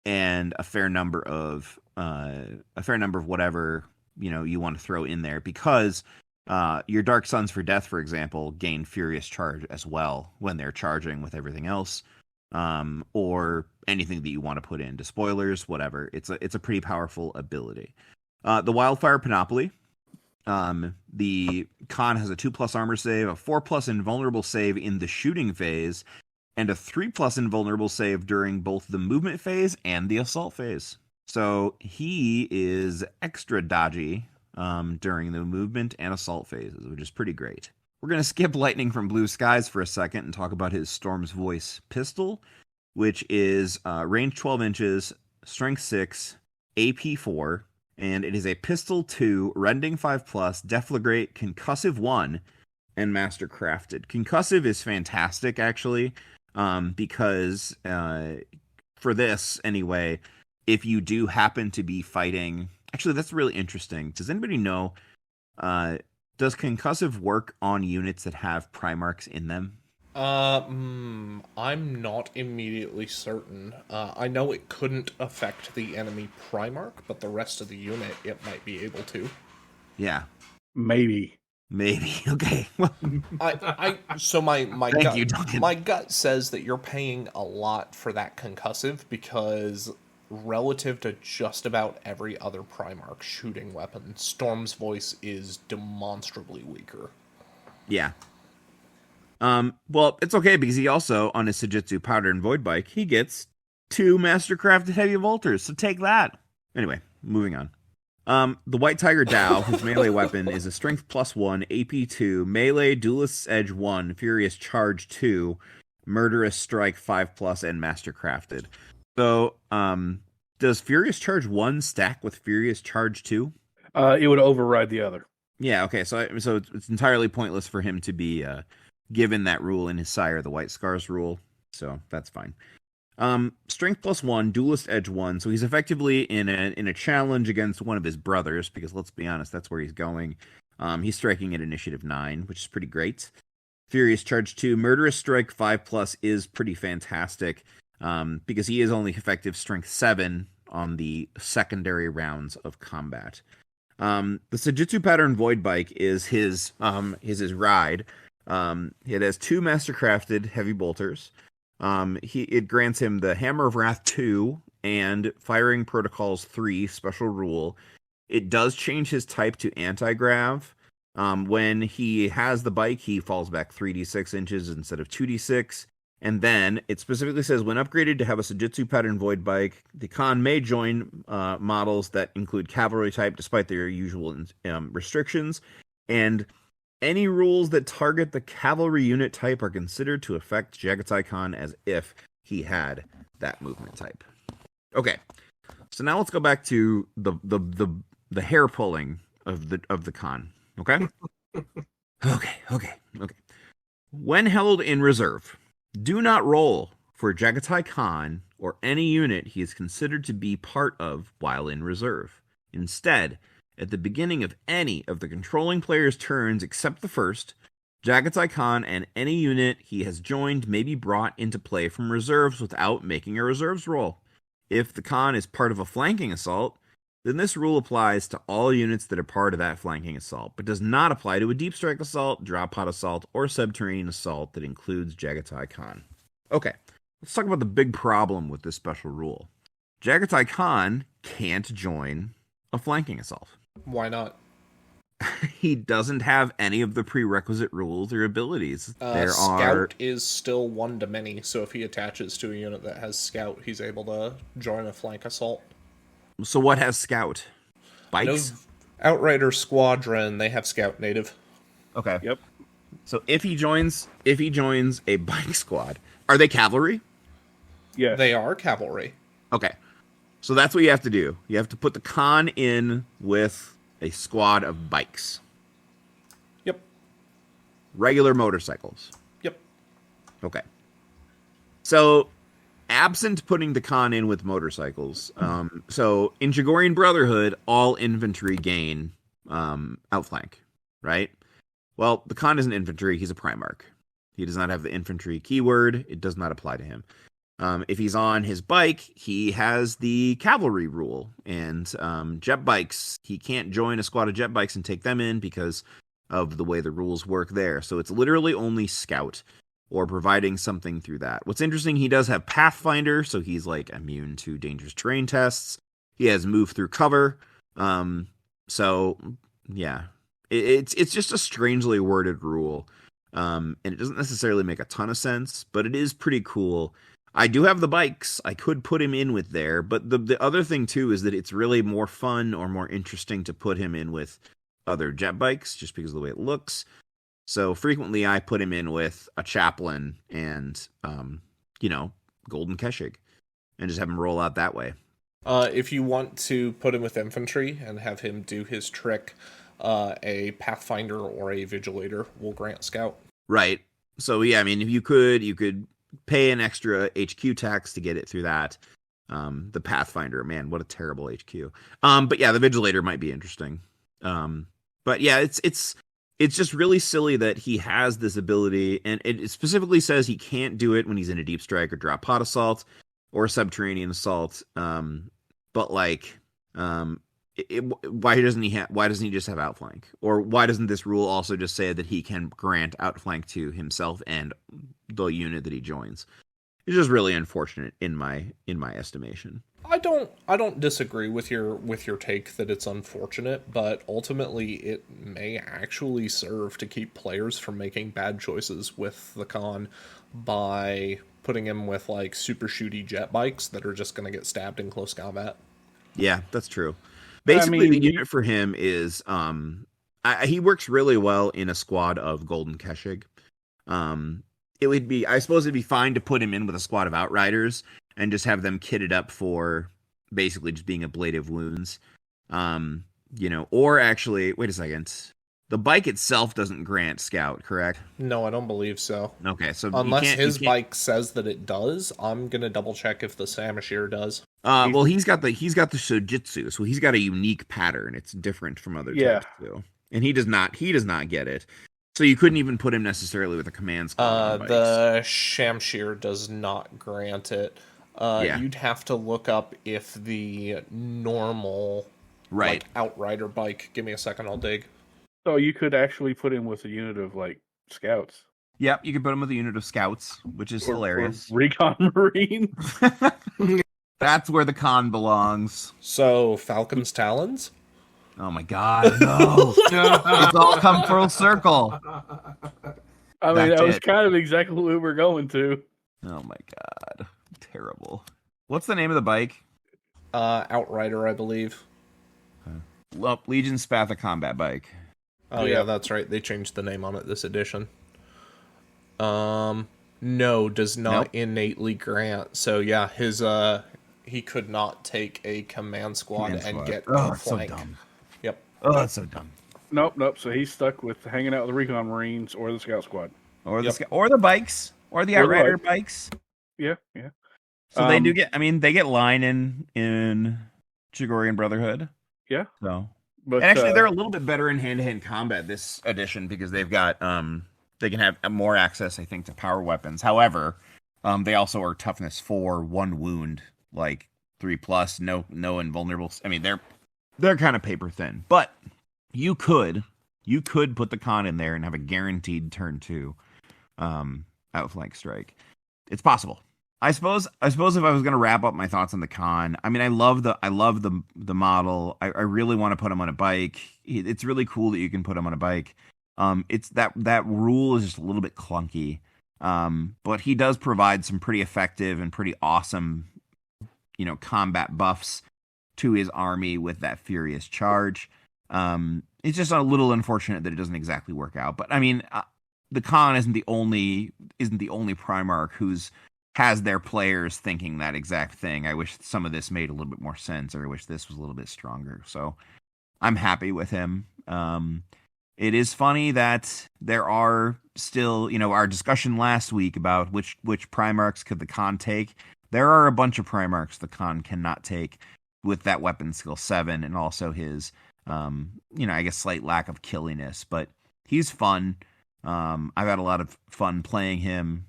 and a fair number of whatever you want to throw in there, because your Dark Sons for Death, for example, gain Furious Charge as well when they're charging with everything else, or anything that you want to put into spoilers, whatever. It's a pretty powerful ability. The Wildfire Panoply. The Khan has a 2+ armor save, a 4+ invulnerable save in the shooting phase, and a 3+ invulnerable save during both the movement phase and the assault phase. So he is extra dodgy during the movement and assault phases, which is pretty great. We're going to skip Lightning from Blue Skies for a second and talk about his Storm's Voice pistol, which is range 12 inches, strength 6, AP 4, and it is a Pistol 2, Rending 5+, Deflagrate, Concussive 1, and Mastercrafted. Concussive is fantastic, actually, because for this, anyway, if you do happen to be fighting... Actually, that's really interesting. Does anybody know, does Concussive work on units that have Primarchs in them? I'm not immediately certain. I know it couldn't affect the enemy Primarch, but the rest of the unit it might be able to. Yeah. Maybe. Okay. So my Thank you, Duncan. My gut says that you're paying a lot for that concussive, because relative to just about every other Primarch shooting weapon, Storm's Voice is demonstrably weaker. Yeah. Well, it's okay, because he also, on his Sojutsu Powder and Void Bike, he gets 2 Mastercrafted Heavy Volters, so take that. Anyway, moving on. The White Tiger Dao, whose melee weapon is a Strength +1, AP 2, Melee Duelist's Edge 1, Furious Charge 2, Murderous Strike 5+, and Mastercrafted. So, does Furious Charge 1 stack with Furious Charge 2? It would override the other. Yeah, okay, so it's entirely pointless for him to be given that rule in his Sire the White Scars rule, so that's fine. Strength +1, duelist edge 1. So he's effectively in a challenge against one of his brothers, because let's be honest, that's where he's going. He's striking at initiative 9, which is pretty great. Furious Charge 2, Murderous Strike 5+ is pretty fantastic, because he is only effective Strength 7 on the secondary rounds of combat. The Sujitsu Pattern Void Bike is his ride. It has 2 Mastercrafted Heavy Bolters. It grants him the Hammer of Wrath 2 and Firing Protocols 3 special rule. It does change his type to anti-grav. When he has the bike, he falls back 3d6 inches instead of 2d6. And then it specifically says, when upgraded to have a Sujitsu Pattern Void Bike, the Khan may join models that include cavalry type despite their usual restrictions. And any rules that target the cavalry unit type are considered to affect Jagatai Khan as if he had that movement type. Okay, so now let's go back to the hair pulling of the Khan. Okay? Okay. When held in reserve, do not roll for Jagatai Khan or any unit he is considered to be part of while in reserve. Instead, at the beginning of any of the controlling player's turns except the first, Jagatai Khan and any unit he has joined may be brought into play from reserves without making a reserves roll. If the Khan is part of a flanking assault, then this rule applies to all units that are part of that flanking assault, but does not apply to a deep strike assault, drop pod assault, or subterranean assault that includes Jagatai Khan. Okay, let's talk about the big problem with this special rule. Jagatai Khan can't join a flanking assault. Why not? He doesn't have any of the prerequisite rules or abilities. Scout is still 1 to many, so if he attaches to a unit that has Scout, he's able to join a flank assault. So what has Scout? Bikes? No, Outrider Squadron, they have Scout native. Okay. Yep. So if he joins a bike squad, are they cavalry? Yes. They are cavalry. Okay. So that's what you have to do. You have to put the Khan in with a squad of bikes. Yep. Regular motorcycles. Yep. Okay. So, absent putting the Khan in with motorcycles, so in Jagorian Brotherhood, all infantry gain outflank, right? Well, the Khan isn't infantry, he's a Primarch. He does not have the infantry keyword, it does not apply to him. If he's on his bike, he has the cavalry rule, and jet bikes, he can't join a squad of jet bikes and take them in because of the way the rules work there. So it's literally only Scout, or providing something through that. What's interesting, he does have Pathfinder, so he's like immune to dangerous terrain tests. He has move through cover. So yeah, it's just a strangely worded rule, and it doesn't necessarily make a ton of sense, but it is pretty cool. I do have the bikes. I could put him in with there, but the other thing too is that it's really more fun or more interesting to put him in with other jet bikes just because of the way it looks. So frequently I put him in with a chaplain and, Golden Keshig and just have him roll out that way. If you want to put him with infantry and have him do his trick, a Pathfinder or a Vigilator will grant Scout. Right. So yeah, I mean, if you could pay an extra HQ tax to get it through that. The Pathfinder, man, what a terrible HQ. But yeah, the Vigilator might be interesting. But yeah, it's just really silly that he has this ability, and it specifically says he can't do it when he's in a deep strike or drop pod assault or a subterranean assault. But like, why doesn't he just have outflank? Or why doesn't this rule also just say that he can grant outflank to himself and the unit that he joins? It's just really unfortunate in my estimation. I don't disagree with your take that it's unfortunate, but ultimately it may actually serve to keep players from making bad choices with the Khan by putting him with like super shooty jet bikes that are just going to get stabbed in close combat. Yeah, that's true. Basically, the unit for him is he works really well in a squad of Golden Keshig. It would be, I suppose it'd be fine to put him in with a squad of Outriders and just have them kitted up for basically just being ablative wounds. Or actually, wait a second. The bike itself doesn't grant scout, correct? No, I don't believe so. Okay, so unless his bike says that it does, I'm gonna double check if the Samashir does. Well, he's got the Shojitsu, so he's got a unique pattern. It's different from other types too, and he does not get it. So you couldn't even put him necessarily with a command squad. The Shamshir does not grant it. You'd have to look up if the normal like Outrider bike. Give me a second, I'll dig. So you could actually put him with a unit of like scouts. Yep, you could put him with a unit of scouts, which is hilarious. Or recon marine. That's where the con belongs. So Falcon's Talons? Oh my god, no. It's all come full circle. I mean, that was kind of exactly what we were going to. Oh my god. Terrible. What's the name of the bike? Outrider, I believe. Legion Spatha combat bike. Oh yeah, that's right. They changed the name on it this edition. No, does not innately grant. So yeah, his he could not take a command squad and get a flank. So dumb. Yep. Oh, that's so dumb. Nope. So he's stuck with hanging out with the recon marines or the scout squad, or the bikes, or the Outrider bikes. Yeah. So they do get. I mean, they get line in Chigorian Brotherhood. Yeah. So, but and actually, they're a little bit better in hand-to-hand combat this edition because they've got they can have more access, I think, to power weapons. However, they also are toughness 4, 1 wound, like 3+, no invulnerable. I mean, they're kind of paper thin, but you could put the con in there and have a guaranteed turn 2 outflank strike. It's possible. I suppose if I was going to wrap up my thoughts on the con, I mean, I love the model. I really want to put him on a bike. It's really cool that you can put him on a bike. It's that rule is just a little bit clunky. But he does provide some pretty effective and pretty awesome, combat buffs to his army with that furious charge. It's just a little unfortunate that it doesn't exactly work out. But I mean, the con isn't the only Primarch who's has their players thinking that exact thing. I wish some of this made a little bit more sense, or I wish this was a little bit stronger. So I'm happy with him. It is funny that there are still, our discussion last week about which Primarchs could the con take. There are a bunch of Primarchs the con cannot take with that weapon skill 7 and also his, I guess slight lack of killiness. But he's fun. I've had a lot of fun playing him,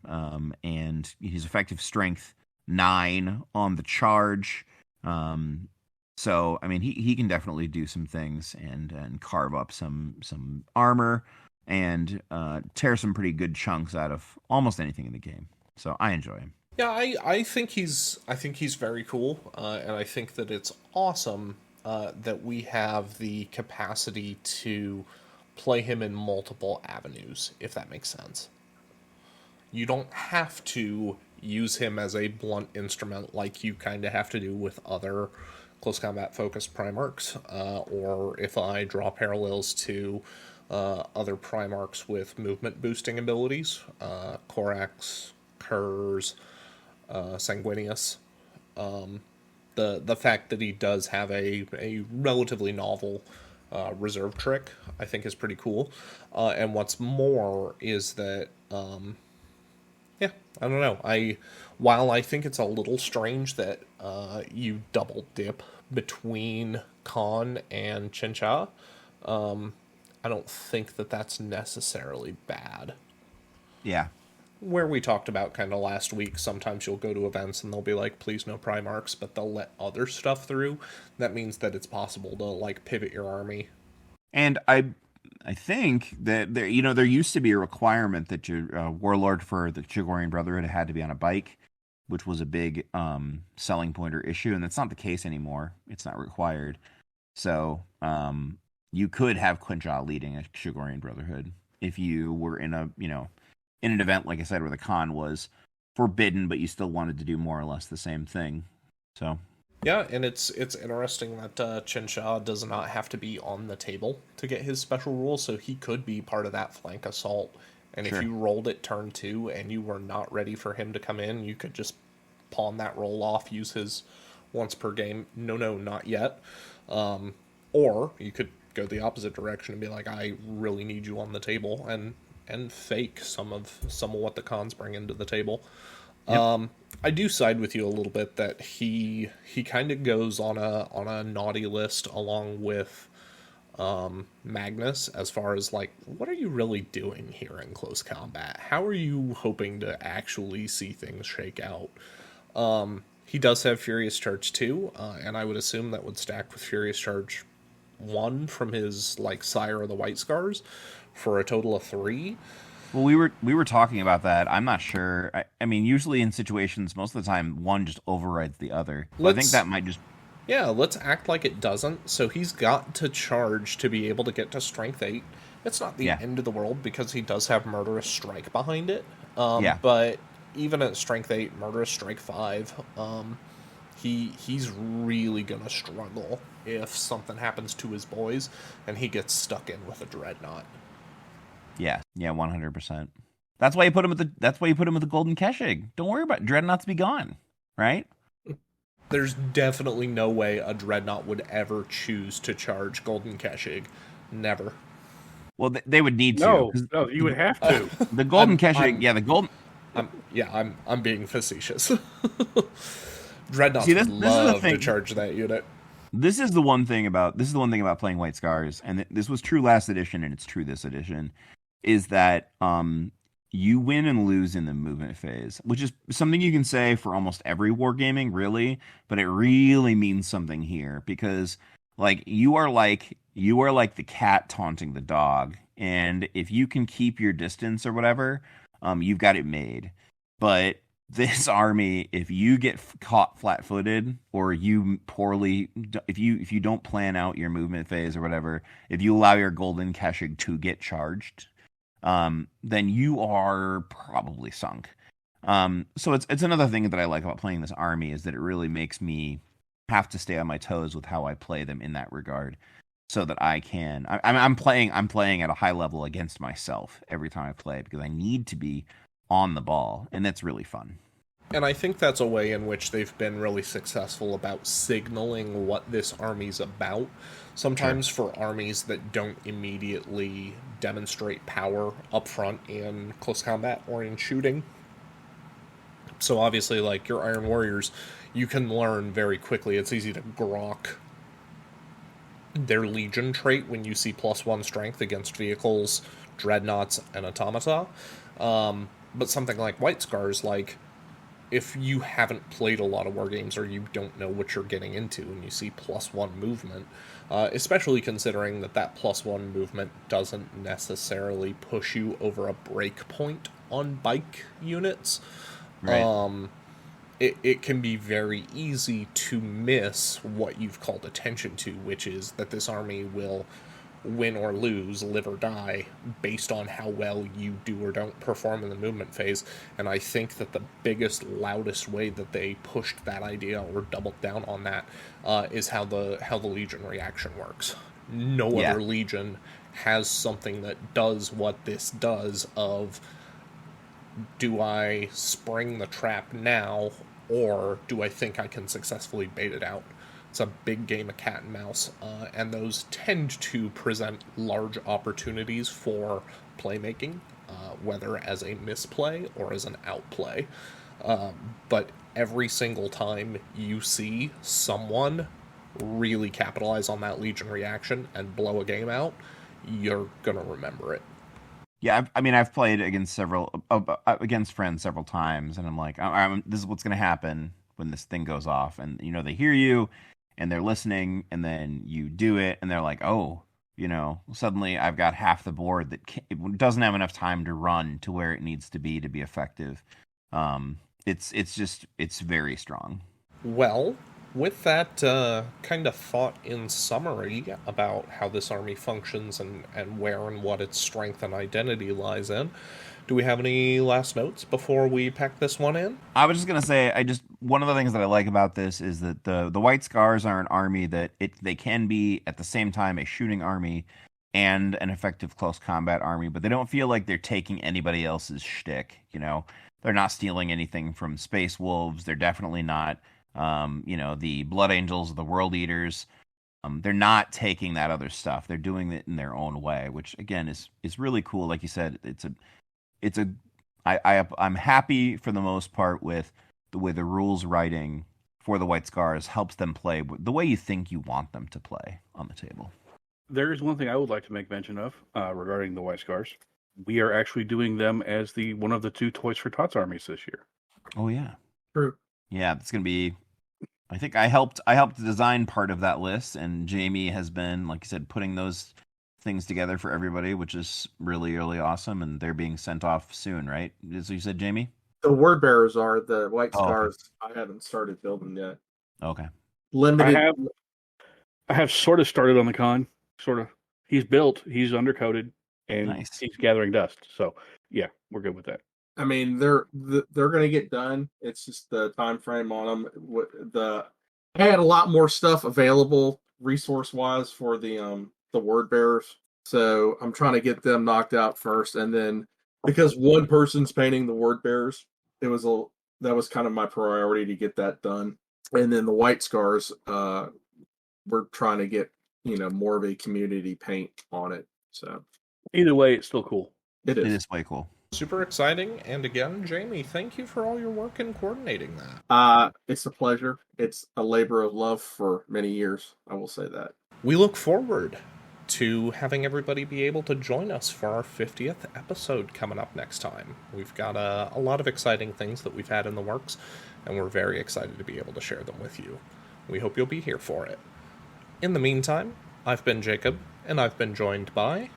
and his effective strength 9 on the charge. So I mean, he can definitely do some things and carve up some armor and tear some pretty good chunks out of almost anything in the game. So I enjoy him. Yeah, I think he's very cool, and I think that it's awesome that we have the capacity to play him in multiple avenues, if that makes sense. You don't have to use him as a blunt instrument like you kind of have to do with other close combat focused Primarchs, or if I draw parallels to other Primarchs with movement boosting abilities, Corax, Kurz, Sanguinius. The fact that he does have a relatively novel reserve trick, I think, is pretty cool. And what's more is that, I don't know. While I think it's a little strange that you double dip between Khan and Chincha, I don't think that that's necessarily bad. Yeah. Where we talked about kind of last week, sometimes you'll go to events and they'll be like, please no Primarchs, but they'll let other stuff through. That means that it's possible to, like, pivot your army. And I think that there used to be a requirement that your warlord for the Chigorian Brotherhood had to be on a bike, which was a big selling point or issue, and that's not the case anymore. It's not required. So you could have Quinja leading a Chigorian Brotherhood if you were in an event, like I said, where the con was forbidden, but you still wanted to do more or less the same thing. So yeah, and it's interesting that Chincha does not have to be on the table to get his special rule, so he could be part of that flank assault. And sure. If you rolled it turn 2 and you were not ready for him to come in, you could just pawn that roll off, use his once per game, no, not yet. Or you could go the opposite direction and be like, I really need you on the table, and fake some of what the cons bring into the table. Yep. I do side with you a little bit that he kind of goes on a naughty list along with Magnus, as far as like, what are you really doing here in close combat? How are you hoping to actually see things shake out? He does have Furious Charge 2, and I would assume that would stack with Furious Charge 1 from his like Sire of the White Scars for a total of 3. Well, we were talking about that. I'm not sure. I mean, usually in situations, most of the time, one just overrides the other. So I think that might just... Yeah, let's act like it doesn't. So he's got to charge to be able to get to Strength 8. It's not the end of the world, because he does have Murderous Strike behind it. But even at Strength 8, Murderous Strike 5, he's really going to struggle if something happens to his boys and he gets stuck in with a Dreadnought. Yeah, 100%. That's why you put him with the Golden Keshig. Don't worry about it. Dreadnoughts be gone, right? There's definitely no way a Dreadnought would ever choose to charge Golden Keshig. Never. Well, they would need to. No, you would have to. The Golden Keshig, the Golden... I'm being facetious. Dreadnoughts would love to charge that unit. This is the one thing about playing White Scars, and this was true last edition, and it's true this edition, is that you win and lose in the movement phase, which is something you can say for almost every wargaming, really, but it really means something here, because like you are like the cat taunting the dog, and if you can keep your distance or whatever, you've got it made. But this army, if you get caught flat-footed, or if you don't plan out your movement phase or whatever, if you allow your Golden Keshig to get charged, then you are probably sunk. So it's another thing that I like about playing this army, is that it really makes me have to stay on my toes with how I play them in that regard, so that I can. I'm playing at a high level against myself every time I play, because I need to be on the ball, and that's really fun. And I think that's a way in which they've been really successful about signaling what this army's about. Sometimes for armies that don't immediately demonstrate power up front in close combat or in shooting. So obviously, like your Iron Warriors, you can learn very quickly. It's easy to grok their Legion trait when you see +1 strength against vehicles, dreadnoughts, and automata. But something like White Scars, like, if you haven't played a lot of wargames, or you don't know what you're getting into, and you see +1 movement, especially considering that +1 movement doesn't necessarily push you over a break point on bike units, right. It can be very easy to miss what you've called attention to, which is that this army will win or lose, live or die, based on how well you do or don't perform in the movement phase. And I think that the biggest, loudest way that they pushed that idea or doubled down on that is how the Legion reaction works. No other Legion has something that does what this does of, do I spring the trap now, or do I think I can successfully bait it out? It's a big game of cat and mouse, and those tend to present large opportunities for playmaking, whether as a misplay or as an outplay. But every single time you see someone really capitalize on that Legion reaction and blow a game out, you're gonna remember it. Yeah, I've played against friends several times, and I'm like, this is what's gonna happen when this thing goes off, and they hear you, and they're listening, and then you do it, and they're like, oh, suddenly I've got half the board that it doesn't have enough time to run to where it needs to be effective. It's very strong. Well, with that kind of thought in summary about how this army functions and where and what its strength and identity lies in, do we have any last notes before we pack this one in? I was just going to say, one of the things that I like about this is that the White Scars are an army that they can be at the same time a shooting army and an effective close combat army, but they don't feel like they're taking anybody else's shtick. They're not stealing anything from Space Wolves. They're definitely not, the Blood Angels or the World Eaters. They're not taking that other stuff. They're doing it in their own way, which again is really cool. Like you said, I'm happy for the most part with the way the rules writing for the White Scars helps them play the way you think you want them to play on the table. There is one thing I would like to make mention of regarding the White Scars. We are actually doing them as one of the 2 Toys for Tots armies this year. Oh yeah, True. Yeah, it's gonna be. I think I helped design part of that list, and Jamie has been, like you said, putting those things together for everybody, which is really, really awesome. And they're being sent off soon, right? As you said, Jamie. The word bearers are the White Scars. Okay. I haven't started building yet. Okay. Limited. I have sort of started on the con. Sort of. He's built. He's undercoated, and Nice. He's gathering dust. So yeah, we're good with that. I mean, they're going to get done. It's just the time frame on them. I had a lot more stuff available resource wise for the word bearers, so I'm trying to get them knocked out first, and then because one person's painting the word bearers, that was kind of my priority to get that done, and then the White Scars, we're trying to get more of a community paint on it. So either way, it's still cool. It is way cool. Super exciting. And again, Jamie, thank you for all your work in coordinating that. It's a pleasure. It's a labor of love for many years. I will say that. We look forward to having everybody be able to join us for our 50th episode coming up next time. We've got a lot of exciting things that we've had in the works, and we're very excited to be able to share them with you. We hope you'll be here for it. In the meantime, I've been Jacob, and I've been joined by...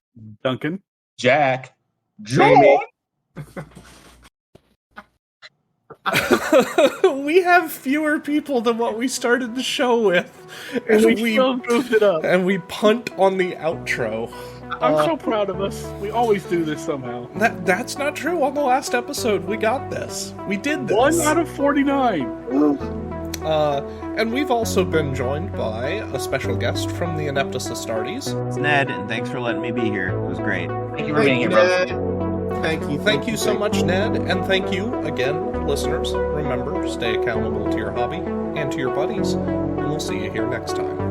Duncan. Jack. Jamie. We have fewer people than what we started the show with, and we still goofed it up. And we punt on the outro. I'm so proud of us. We always do this somehow. That's not true. On the last episode, we got this. We did this. 1 out of 49. And we've also been joined by a special guest from the Ineptus Astartes. It's Ned, and thanks for letting me be here. It was great. Thank you for being here, bro. Thank you so much, Ned, and thank you again, listeners. Remember, stay accountable to your hobby and to your buddies, and we'll see you here next time.